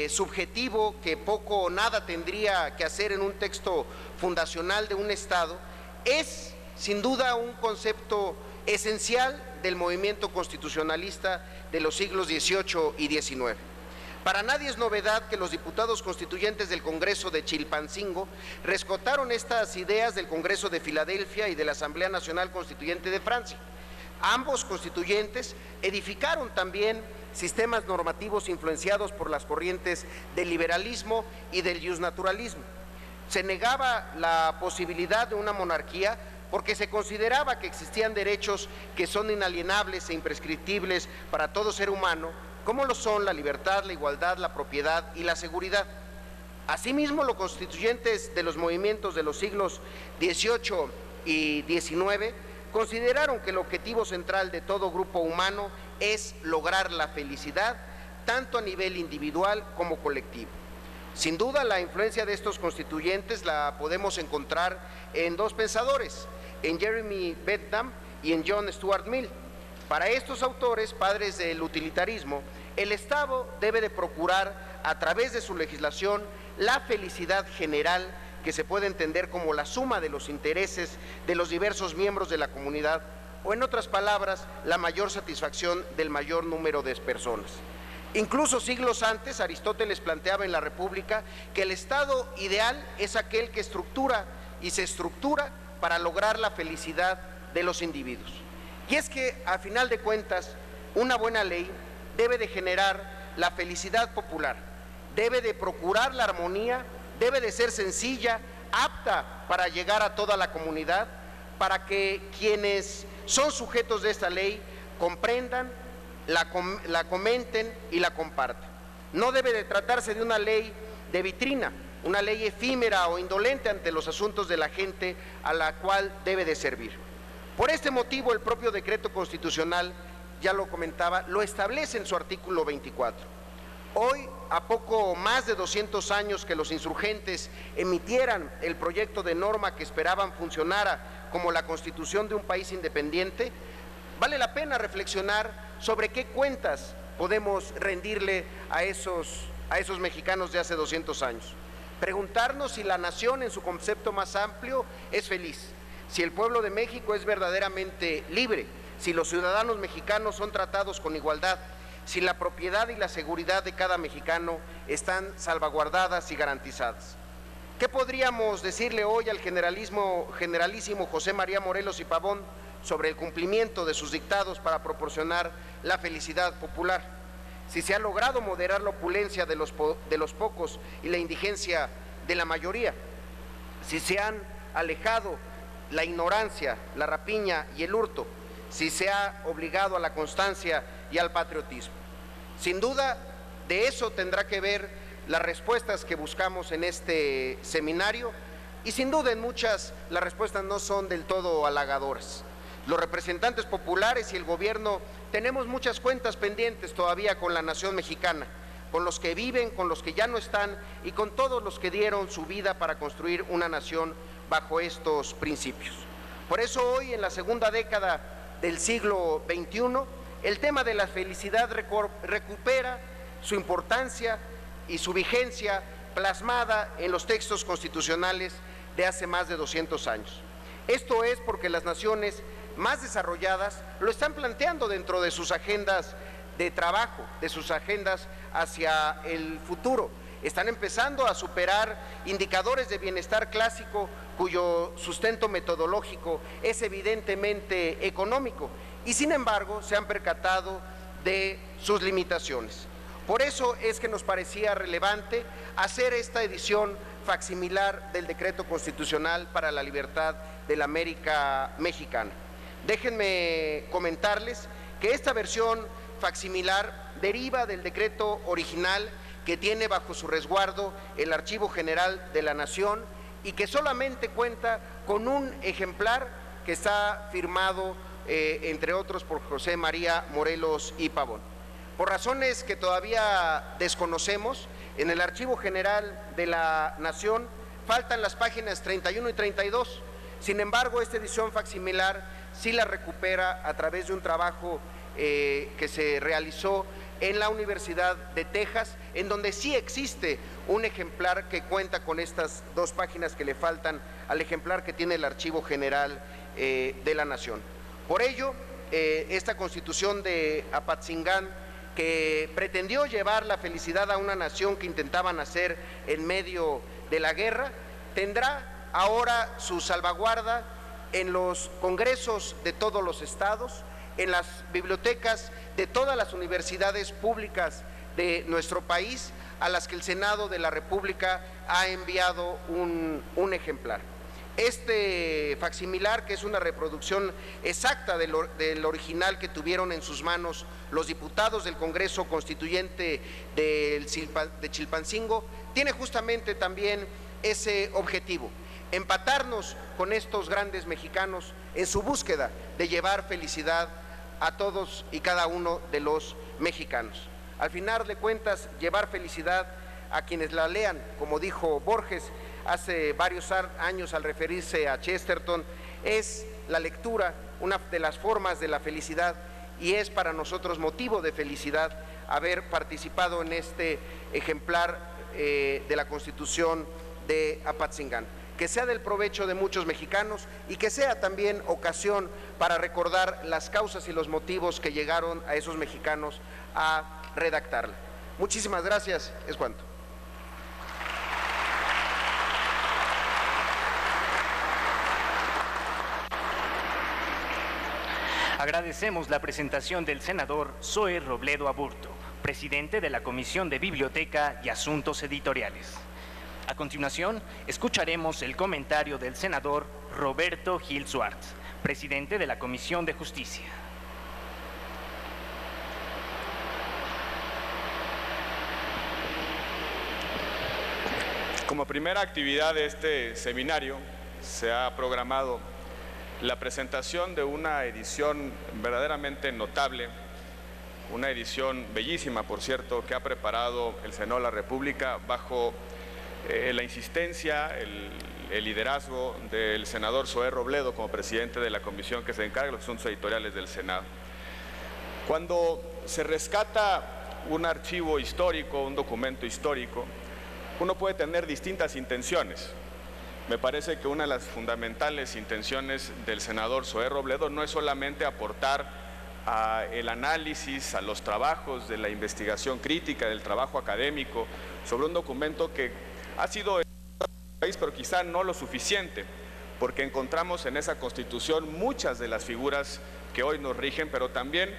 subjetivo que poco o nada tendría que hacer en un texto fundacional de un Estado, es sin duda un concepto esencial del movimiento constitucionalista de los siglos XVIII y XIX. Para nadie es novedad que los diputados constituyentes del Congreso de Chilpancingo rescataron estas ideas del Congreso de Filadelfia y de la Asamblea Nacional Constituyente de Francia. Ambos constituyentes edificaron también sistemas normativos influenciados por las corrientes del liberalismo y del justnaturalismo. Se negaba la posibilidad de una monarquía porque se consideraba que existían derechos que son inalienables e imprescriptibles para todo ser humano, como lo son la libertad, la igualdad, la propiedad y la seguridad. Asimismo, los constituyentes de los movimientos de los siglos XVIII y XIX consideraron que el objetivo central de todo grupo humano es lograr la felicidad, tanto a nivel individual como colectivo. Sin duda, la influencia de estos constituyentes la podemos encontrar en dos pensadores, en Jeremy Bentham y en John Stuart Mill. Para estos autores, padres del utilitarismo, el Estado debe de procurar, a través de su legislación, la felicidad general, que se puede entender como la suma de los intereses de los diversos miembros de la comunidad, o en otras palabras, la mayor satisfacción del mayor número de personas. Incluso siglos antes, Aristóteles planteaba en la República que el Estado ideal es aquel que estructura y se estructura para lograr la felicidad de los individuos. Y es que, a final de cuentas, una buena ley debe de generar la felicidad popular, debe de procurar la armonía, debe de ser sencilla, apta para llegar a toda la comunidad, para que quienes son sujetos de esta ley comprendan, la comenten y la compartan. No debe de tratarse de una ley de vitrina, una ley efímera o indolente ante los asuntos de la gente a la cual debe de servir. Por este motivo, el propio decreto constitucional, ya lo comentaba, lo establece en su artículo 24. Hoy, a poco más de 200 años que los insurgentes emitieran el proyecto de norma que esperaban funcionara como la constitución de un país independiente, vale la pena reflexionar sobre qué cuentas podemos rendirle a esos mexicanos de hace 200 años. Preguntarnos si la nación, en su concepto más amplio, es feliz, si el pueblo de México es verdaderamente libre, si los ciudadanos mexicanos son tratados con igualdad, si la propiedad y la seguridad de cada mexicano están salvaguardadas y garantizadas? ¿Qué podríamos decirle hoy al generalísimo José María Morelos y Pavón sobre el cumplimiento de sus dictados para proporcionar la felicidad popular? Si se ha logrado moderar la opulencia de los pocos y la indigencia de la mayoría, si se han alejado la ignorancia, la rapiña y el hurto, si se ha obligado a la constancia y al patriotismo. Sin duda, de eso tendrá que ver las respuestas que buscamos en este seminario, y sin duda en muchas las respuestas no son del todo halagadoras. Los representantes populares y el gobierno tenemos muchas cuentas pendientes todavía con la nación mexicana, con los que viven, con los que ya no están y con todos los que dieron su vida para construir una nación bajo estos principios. Por eso hoy, en la segunda década del siglo XXI, el tema de la felicidad recupera su importancia y su vigencia plasmada en los textos constitucionales de hace más de 200 años. Esto es porque las naciones más desarrolladas lo están planteando dentro de sus agendas de trabajo, de sus agendas hacia el futuro. Están empezando a superar indicadores de bienestar clásico cuyo sustento metodológico es evidentemente económico, y sin embargo se han percatado de sus limitaciones. Por eso es que nos parecía relevante hacer esta edición facsimilar del Decreto Constitucional para la Libertad de la América Mexicana. Déjenme comentarles que esta versión facsimilar deriva del decreto original que tiene bajo su resguardo el Archivo General de la Nación y que solamente cuenta con un ejemplar que está firmado, entre otros, por José María Morelos y Pavón. Por razones que todavía desconocemos, en el Archivo General de la Nación faltan las páginas 31 y 32. Sin embargo, esta edición facsimilar sí la recupera a través de un trabajo que se realizó en la Universidad de Texas, en donde sí existe un ejemplar que cuenta con estas dos páginas que le faltan al ejemplar que tiene el Archivo General de la Nación. Por ello, esta Constitución de Apatzingán, que pretendió llevar la felicidad a una nación que intentaba nacer en medio de la guerra, tendrá ahora su salvaguarda en los congresos de todos los estados, en las bibliotecas de todas las universidades públicas de nuestro país, a las que el Senado de la República ha enviado un ejemplar. Este facsimilar, que es una reproducción exacta del original que tuvieron en sus manos los diputados del Congreso Constituyente de Chilpancingo, tiene justamente también ese objetivo: empatarnos con estos grandes mexicanos en su búsqueda de llevar felicidad a todos y cada uno de los mexicanos. Al final de cuentas, llevar felicidad a quienes la lean, como dijo Borges hace varios años al referirse a Chesterton, es la lectura una de las formas de la felicidad, y es para nosotros motivo de felicidad haber participado en este ejemplar de la Constitución de Apatzingán. Que sea del provecho de muchos mexicanos y que sea también ocasión para recordar las causas y los motivos que llegaron a esos mexicanos a redactarla. Muchísimas gracias, es cuanto. Agradecemos la presentación del senador Zoe Robledo Aburto, presidente de la Comisión de Biblioteca y Asuntos Editoriales. A continuación, escucharemos el comentario del senador Roberto Gil Suárez, presidente de la Comisión de Justicia. Como primera actividad de este seminario, se ha programado la presentación de una edición verdaderamente notable, una edición bellísima, por cierto, que ha preparado el Senado de la República bajo la insistencia, el liderazgo del senador Zoe Robledo como presidente de la comisión que se encarga de los asuntos editoriales del Senado. Cuando se rescata un archivo histórico, un documento histórico, uno puede tener distintas intenciones. Me parece que una de las fundamentales intenciones del senador Zoe Robledo no es solamente aportar al análisis, a los trabajos de la investigación crítica, del trabajo académico, sobre un documento que ha sido en el país, pero quizá no lo suficiente, porque encontramos en esa Constitución muchas de las figuras que hoy nos rigen, pero también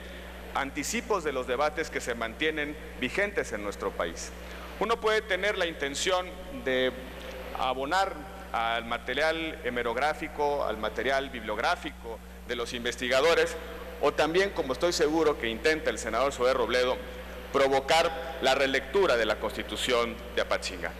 anticipos de los debates que se mantienen vigentes en nuestro país. Uno puede tener la intención de abonar al material hemerográfico, al material bibliográfico de los investigadores, o también, como estoy seguro que intenta el senador Zoé Robledo, provocar la relectura de la Constitución de Apatzingán.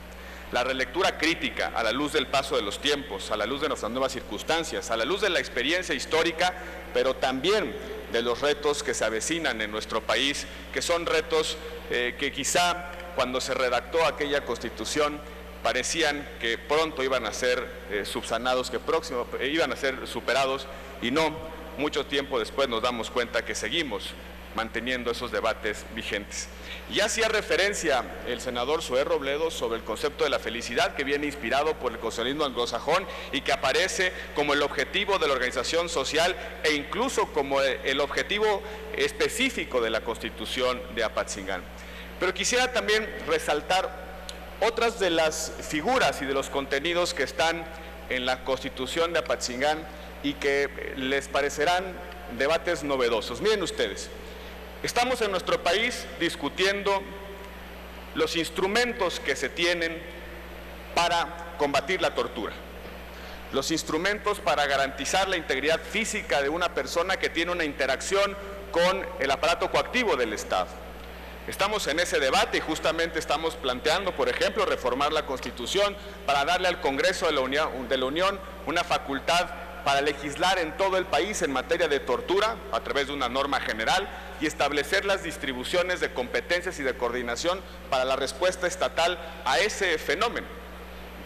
La relectura crítica a la luz del paso de los tiempos, a la luz de nuestras nuevas circunstancias, a la luz de la experiencia histórica, pero también de los retos que se avecinan en nuestro país, que son retos que quizá cuando se redactó aquella Constitución parecían que pronto iban a ser subsanados, que próximo iban a ser superados, y no, mucho tiempo después nos damos cuenta que seguimos manteniendo esos debates vigentes. Ya hacía referencia el senador Zoé Robledo sobre el concepto de la felicidad, que viene inspirado por el constitucionalismo anglosajón y que aparece como el objetivo de la organización social e incluso como el objetivo específico de la Constitución de Apatzingán. Pero quisiera también resaltar otras de las figuras y de los contenidos que están en la Constitución de Apatzingán y que les parecerán debates novedosos. Miren ustedes, estamos en nuestro país discutiendo los instrumentos que se tienen para combatir la tortura, los instrumentos para garantizar la integridad física de una persona que tiene una interacción con el aparato coactivo del Estado. Estamos en ese debate y justamente estamos planteando, por ejemplo, reformar la Constitución para darle al Congreso de la Unión una facultad para legislar en todo el país en materia de tortura a través de una norma general y establecer las distribuciones de competencias y de coordinación para la respuesta estatal a ese fenómeno.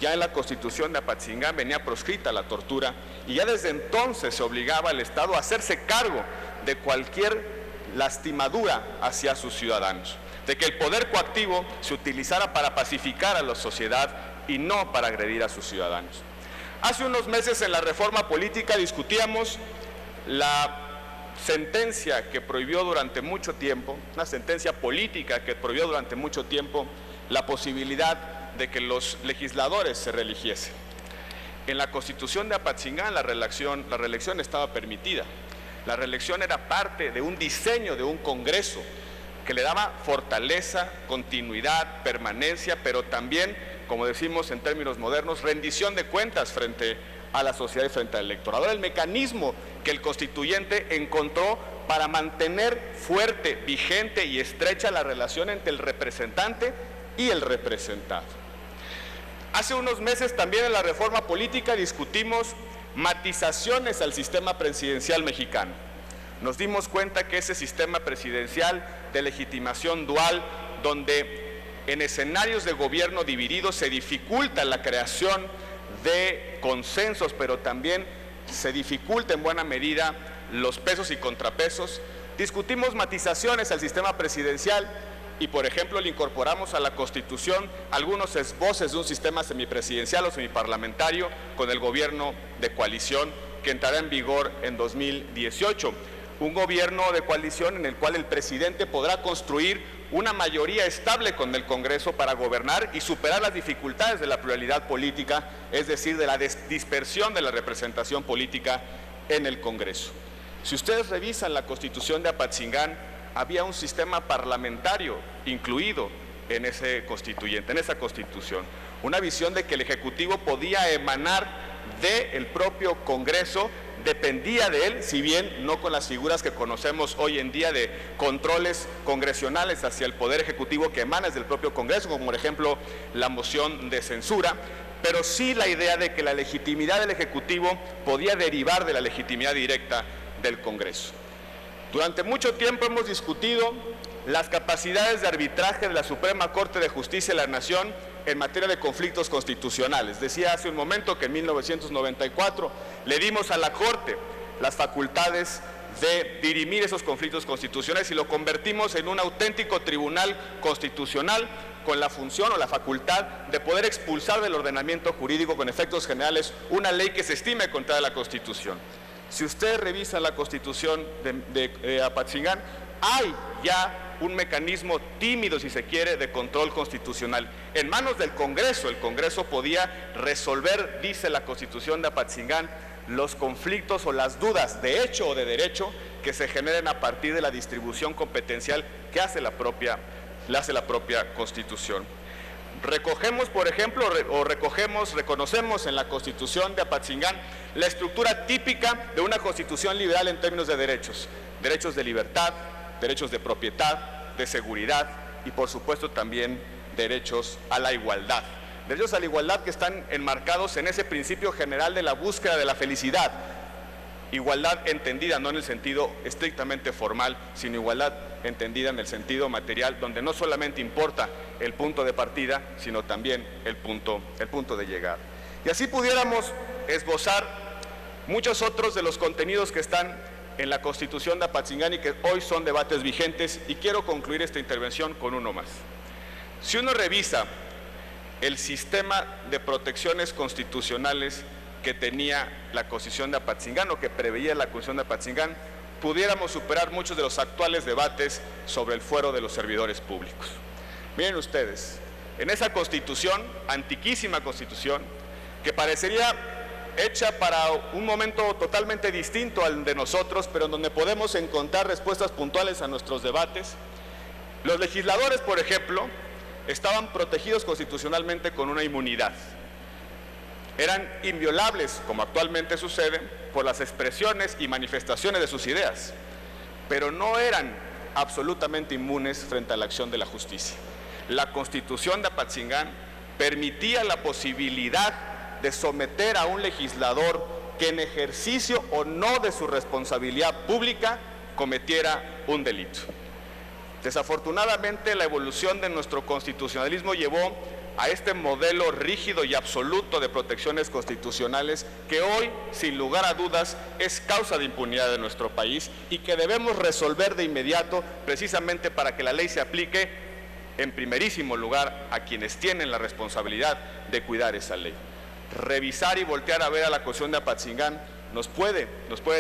Ya en la Constitución de Apatzingán venía proscrita la tortura y ya desde entonces se obligaba al Estado a hacerse cargo de cualquier lastimadura hacia sus ciudadanos, de que el poder coactivo se utilizara para pacificar a la sociedad y no para agredir a sus ciudadanos. Hace unos meses en la reforma política discutíamos la sentencia que prohibió durante mucho tiempo, una sentencia política que prohibió durante mucho tiempo la posibilidad de que los legisladores se reeligiesen. En la Constitución de Apatzingán la reelección estaba permitida. La reelección era parte de un diseño de un Congreso que le daba fortaleza, continuidad, permanencia, pero también, como decimos en términos modernos, rendición de cuentas frente a la sociedad y frente al electorado. Era el mecanismo que el constituyente encontró para mantener fuerte, vigente y estrecha la relación entre el representante y el representado. Hace unos meses también en la reforma política discutimos matizaciones al sistema presidencial mexicano. Nos dimos cuenta que ese sistema presidencial de legitimación dual, donde en escenarios de gobierno dividido se dificulta la creación de consensos, pero también se dificulta en buena medida los pesos y contrapesos. Discutimos matizaciones al sistema presidencial y, por ejemplo, le incorporamos a la Constitución algunos esboces de un sistema semipresidencial o semiparlamentario con el gobierno de coalición que entrará en vigor en 2018. Un gobierno de coalición en el cual el presidente podrá construir una mayoría estable con el Congreso para gobernar y superar las dificultades de la pluralidad política, es decir, de la dispersión de la representación política en el Congreso. Si ustedes revisan la Constitución de Apatzingán, había un sistema parlamentario incluido en ese constituyente, en esa Constitución. Una visión de que el Ejecutivo podía emanar del propio Congreso, dependía de él, si bien no con las figuras que conocemos hoy en día de controles congresionales hacia el Poder Ejecutivo que emana del propio Congreso, como por ejemplo la moción de censura, pero sí la idea de que la legitimidad del Ejecutivo podía derivar de la legitimidad directa del Congreso. Durante mucho tiempo hemos discutido las capacidades de arbitraje de la Suprema Corte de Justicia de la Nación en materia de conflictos constitucionales. Decía hace un momento que en 1994 le dimos a la Corte las facultades de dirimir esos conflictos constitucionales y lo convertimos en un auténtico tribunal constitucional con la función o la facultad de poder expulsar del ordenamiento jurídico con efectos generales una ley que se estime contraria a la Constitución. Si ustedes revisan la Constitución de Apatzingán, hay ya un mecanismo tímido, si se quiere, de control constitucional. En manos del Congreso, el Congreso podía resolver, dice la Constitución de Apatzingán, los conflictos o las dudas de hecho o de derecho que se generen a partir de la distribución competencial que hace la propia Constitución. Recogemos, por ejemplo, reconocemos en la Constitución de Apatzingán la estructura típica de una constitución liberal en términos de derechos de libertad, derechos de propiedad, de seguridad y por supuesto también derechos a la igualdad. Derechos a la igualdad que están enmarcados en ese principio general de la búsqueda de la felicidad. Igualdad entendida no en el sentido estrictamente formal, sino igualdad entendida en el sentido material, donde no solamente importa el punto de partida, sino también el punto de llegada. Y así pudiéramos esbozar muchos otros de los contenidos que están en la Constitución de Apatzingán y que hoy son debates vigentes, y quiero concluir esta intervención con uno más. Si uno revisa el sistema de protecciones constitucionales que tenía la Constitución de Apatzingán o que preveía la Constitución de Apatzingán, pudiéramos superar muchos de los actuales debates sobre el fuero de los servidores públicos. Miren ustedes, en esa Constitución, antiquísima Constitución, que parecería hecha para un momento totalmente distinto al de nosotros, pero en donde podemos encontrar respuestas puntuales a nuestros debates, los legisladores, por ejemplo, estaban protegidos constitucionalmente con una inmunidad. Eran inviolables, como actualmente sucede, por las expresiones y manifestaciones de sus ideas, pero no eran absolutamente inmunes frente a la acción de la justicia. La Constitución de Apatzingán permitía la posibilidad de someter a un legislador que en ejercicio o no de su responsabilidad pública cometiera un delito. Desafortunadamente, la evolución de nuestro constitucionalismo llevó a este modelo rígido y absoluto de protecciones constitucionales que hoy, sin lugar a dudas, es causa de impunidad de nuestro país y que debemos resolver de inmediato precisamente para que la ley se aplique en primerísimo lugar a quienes tienen la responsabilidad de cuidar esa ley. Revisar y voltear a ver a la Constitución de Apatzingán nos puede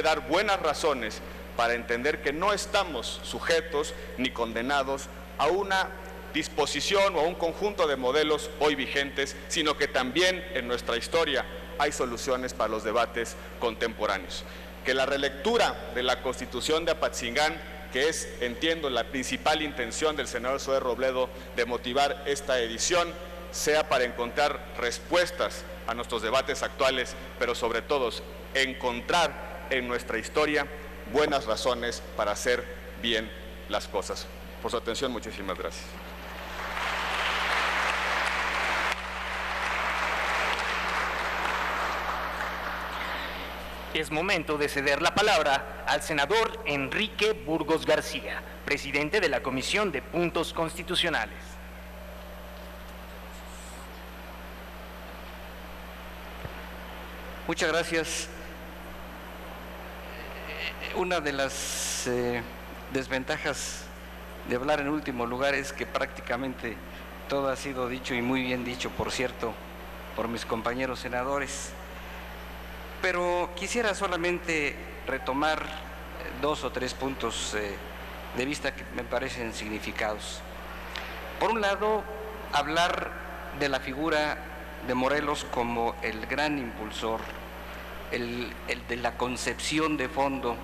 dar buenas razones para entender que no estamos sujetos ni condenados a una disposición o a un conjunto de modelos hoy vigentes, sino que también en nuestra historia hay soluciones para los debates contemporáneos. Que la relectura de la Constitución de Apatzingán, que es, entiendo, la principal intención del senador Zoé Robledo de motivar esta edición, sea para encontrar respuestas a nuestros debates actuales, pero sobre todo encontrar en nuestra historia buenas razones para hacer bien las cosas. Por su atención, muchísimas gracias. Es momento de ceder la palabra al senador Enrique Burgos García, presidente de la Comisión de Puntos Constitucionales. Muchas gracias. Una de las desventajas de hablar en último lugar es que prácticamente todo ha sido dicho, y muy bien dicho, por cierto, por mis compañeros senadores. Pero quisiera solamente retomar 2 o 3 puntos de vista que me parecen significados. Por un lado, hablar de la figura de Morelos como el gran impulsor, el de la concepción de fondo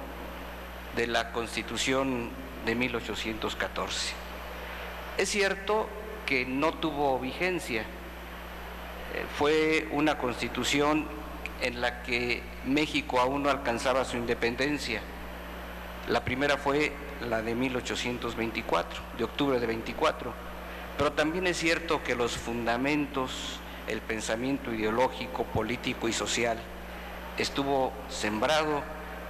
de la Constitución de 1814. Es cierto que no tuvo vigencia, fue una Constitución en la que México aún no alcanzaba su independencia. La primera fue la de 1824, de octubre de 24, pero también es cierto que los fundamentos, el pensamiento ideológico, político y social estuvo sembrado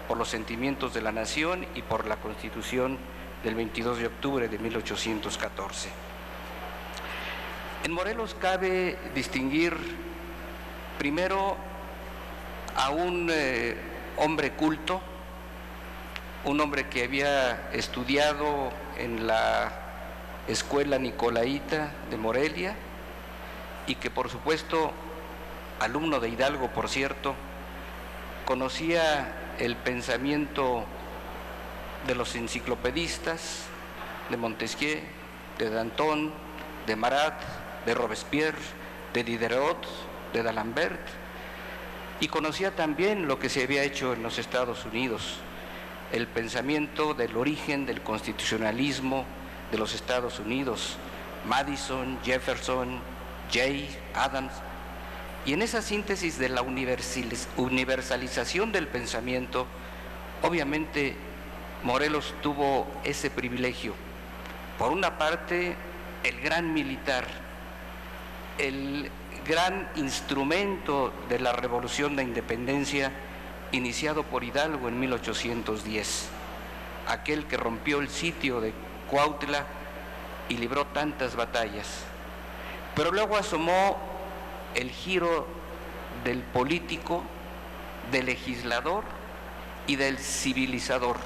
por los sentimientos de la nación y por la Constitución del 22 de octubre de 1814. En Morelos cabe distinguir primero a un hombre culto, un hombre que había estudiado en la Escuela Nicolaita de Morelia y que, por supuesto, alumno de Hidalgo, por cierto, conocía el pensamiento de los enciclopedistas, de Montesquieu, de Danton, de Marat, de Robespierre, de Diderot, de D'Alembert, y conocía también lo que se había hecho en los Estados Unidos, el pensamiento del origen del constitucionalismo de los Estados Unidos, Madison, Jefferson, Jay, Adams, y en esa síntesis de la universalización del pensamiento, obviamente Morelos tuvo ese privilegio. Por una parte, el gran militar, el gran instrumento de la Revolución de Independencia iniciado por Hidalgo en 1810, aquel que rompió el sitio de Cuautla y libró tantas batallas. Pero luego asomó el giro del político, del legislador y del civilizador,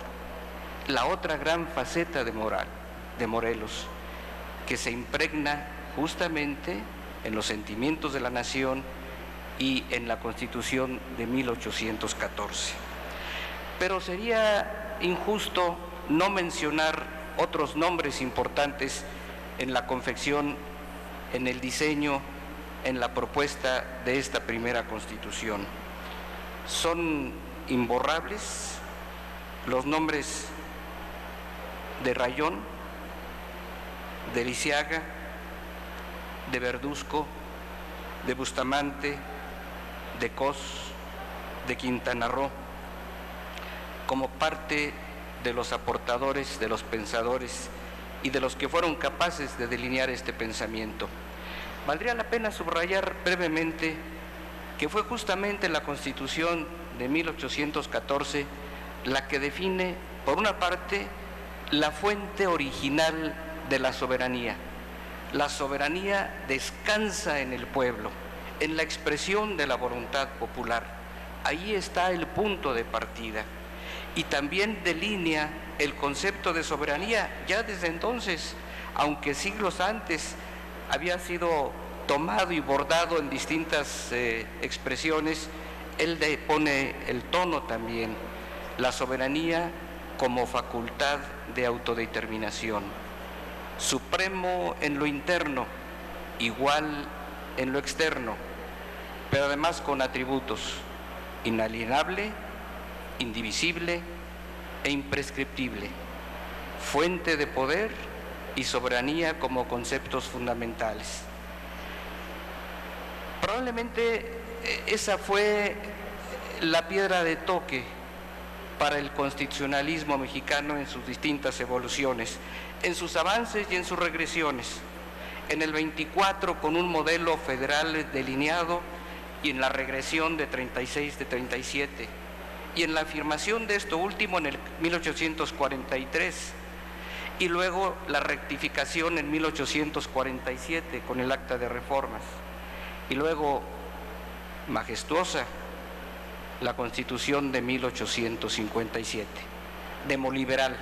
la otra gran faceta de Morelos, que se impregna justamente en los sentimientos de la nación y en la Constitución de 1814. Pero sería injusto no mencionar otros nombres importantes en la confección, en el diseño, en la propuesta de esta primera Constitución. Son imborrables los nombres de Rayón, de Lisiaga, de Verduzco, de Bustamante, de Cos, de Quintana Roo, como parte de los aportadores, de los pensadores y de los que fueron capaces de delinear este pensamiento. Valdría la pena subrayar brevemente que fue justamente la Constitución de 1814 la que define, por una parte, la fuente original de la soberanía. La soberanía descansa en el pueblo, en la expresión de la voluntad popular. Ahí está el punto de partida. Y también delinea el concepto de soberanía. Ya desde entonces, aunque siglos antes había sido tomado y bordado en distintas expresiones, él pone el tono también. La soberanía como facultad de autodeterminación. Supremo en lo interno, igual en lo externo, pero además con atributos: inalienable, indivisible e imprescriptible, fuente de poder y soberanía como conceptos fundamentales. Probablemente esa fue la piedra de toque para el constitucionalismo mexicano en sus distintas evoluciones, en sus avances y en sus regresiones. En el 24 con un modelo federal delineado y en la regresión de 36 de 37, y en la afirmación de esto último en el 1843, y luego la rectificación en 1847 con el Acta de Reformas, y luego majestuosa la Constitución de 1857, demoliberal,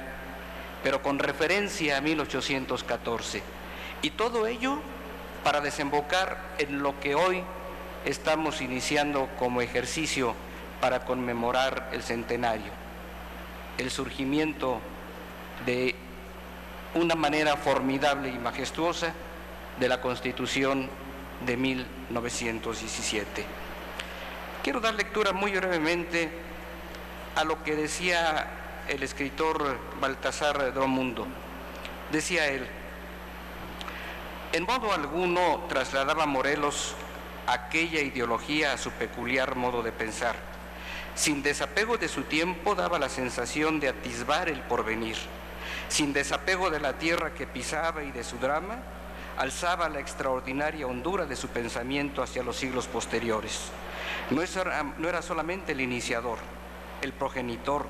pero con referencia a 1814, y todo ello para desembocar en lo que hoy estamos iniciando como ejercicio para conmemorar el centenario, el surgimiento de una manera formidable y majestuosa de la Constitución de 1917. Quiero dar lectura muy brevemente a lo que decía el escritor Baltasar Dromundo. Decía él: en modo alguno trasladaba Morelos aquella ideología a su peculiar modo de pensar. Sin desapego de su tiempo daba la sensación de atisbar el porvenir. Sin desapego de la tierra que pisaba y de su drama, alzaba la extraordinaria hondura de su pensamiento hacia los siglos posteriores. No era solamente el iniciador, el progenitor,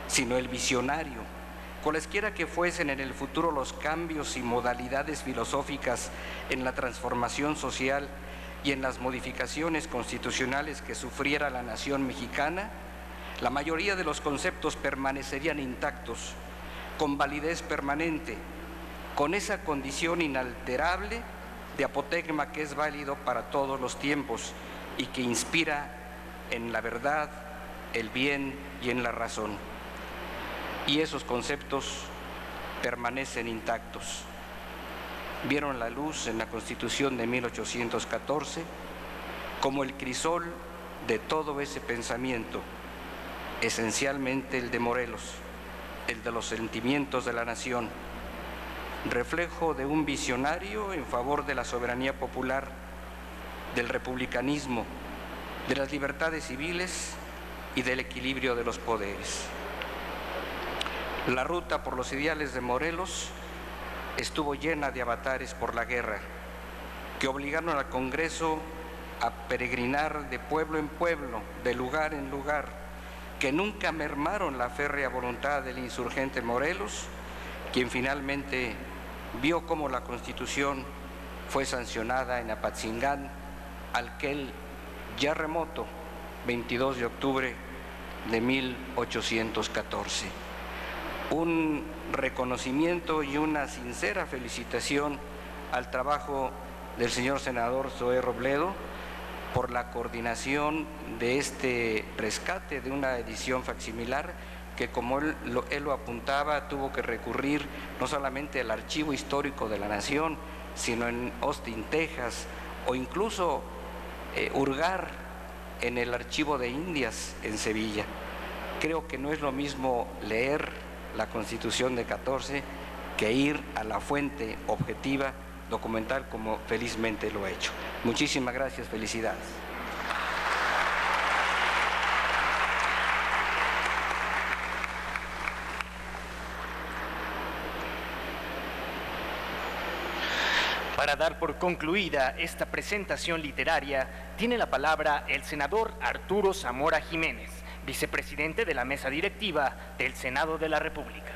sino el visionario. Cualesquiera que fuesen en el futuro los cambios y modalidades filosóficas en la transformación social y en las modificaciones constitucionales que sufriera la nación mexicana, la mayoría de los conceptos permanecerían intactos, con validez permanente, con esa condición inalterable de apotegma que es válido para todos los tiempos y que inspira en la verdad, el bien y en la razón. Y esos conceptos permanecen intactos. Vieron la luz en la Constitución de 1814 como el crisol de todo ese pensamiento, esencialmente el de Morelos, el de los sentimientos de la nación, reflejo de un visionario en favor de la soberanía popular, del republicanismo, de las libertades civiles y del equilibrio de los poderes. La ruta por los ideales de Morelos estuvo llena de avatares por la guerra, que obligaron al Congreso a peregrinar de pueblo en pueblo, de lugar en lugar, que nunca mermaron la férrea voluntad del insurgente Morelos, quien finalmente vio cómo la Constitución fue sancionada en Apatzingán, aquel ya remoto 22 de octubre de 1814. Un reconocimiento y una sincera felicitación al trabajo del señor senador Zoé Robledo por la coordinación de este rescate de una edición facsimilar que, como él lo apuntaba, tuvo que recurrir no solamente al Archivo Histórico de la Nación, sino en Austin, Texas, o incluso hurgar en el Archivo de Indias en Sevilla. Creo que no es lo mismo leer la Constitución de 14 que ir a la fuente objetiva, documental, como felizmente lo ha hecho. Muchísimas gracias, felicidades. Para dar por concluida esta presentación literaria, tiene la palabra el senador Arturo Zamora Jiménez, vicepresidente de la mesa directiva del Senado de la República.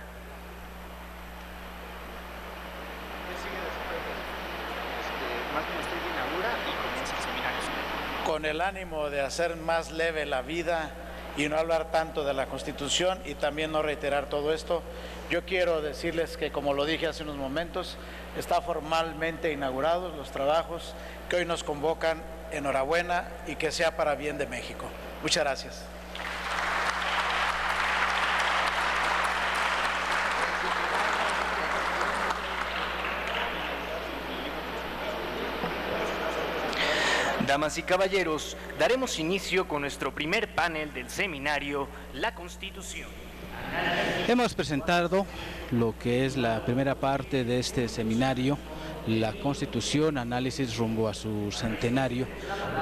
Con el ánimo de hacer más leve la vida y no hablar tanto de la Constitución y también no reiterar todo esto, yo quiero decirles que, como lo dije hace unos momentos, está formalmente inaugurados los trabajos que hoy nos convocan. Enhorabuena y que sea para bien de México. Muchas gracias. Damas y caballeros, daremos inicio con nuestro primer panel del seminario, La Constitución. Hemos presentado lo que es la primera parte de este seminario, la Constitución, análisis rumbo a su centenario,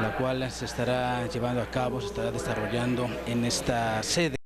la cual se estará llevando a cabo, se estará desarrollando en esta sede.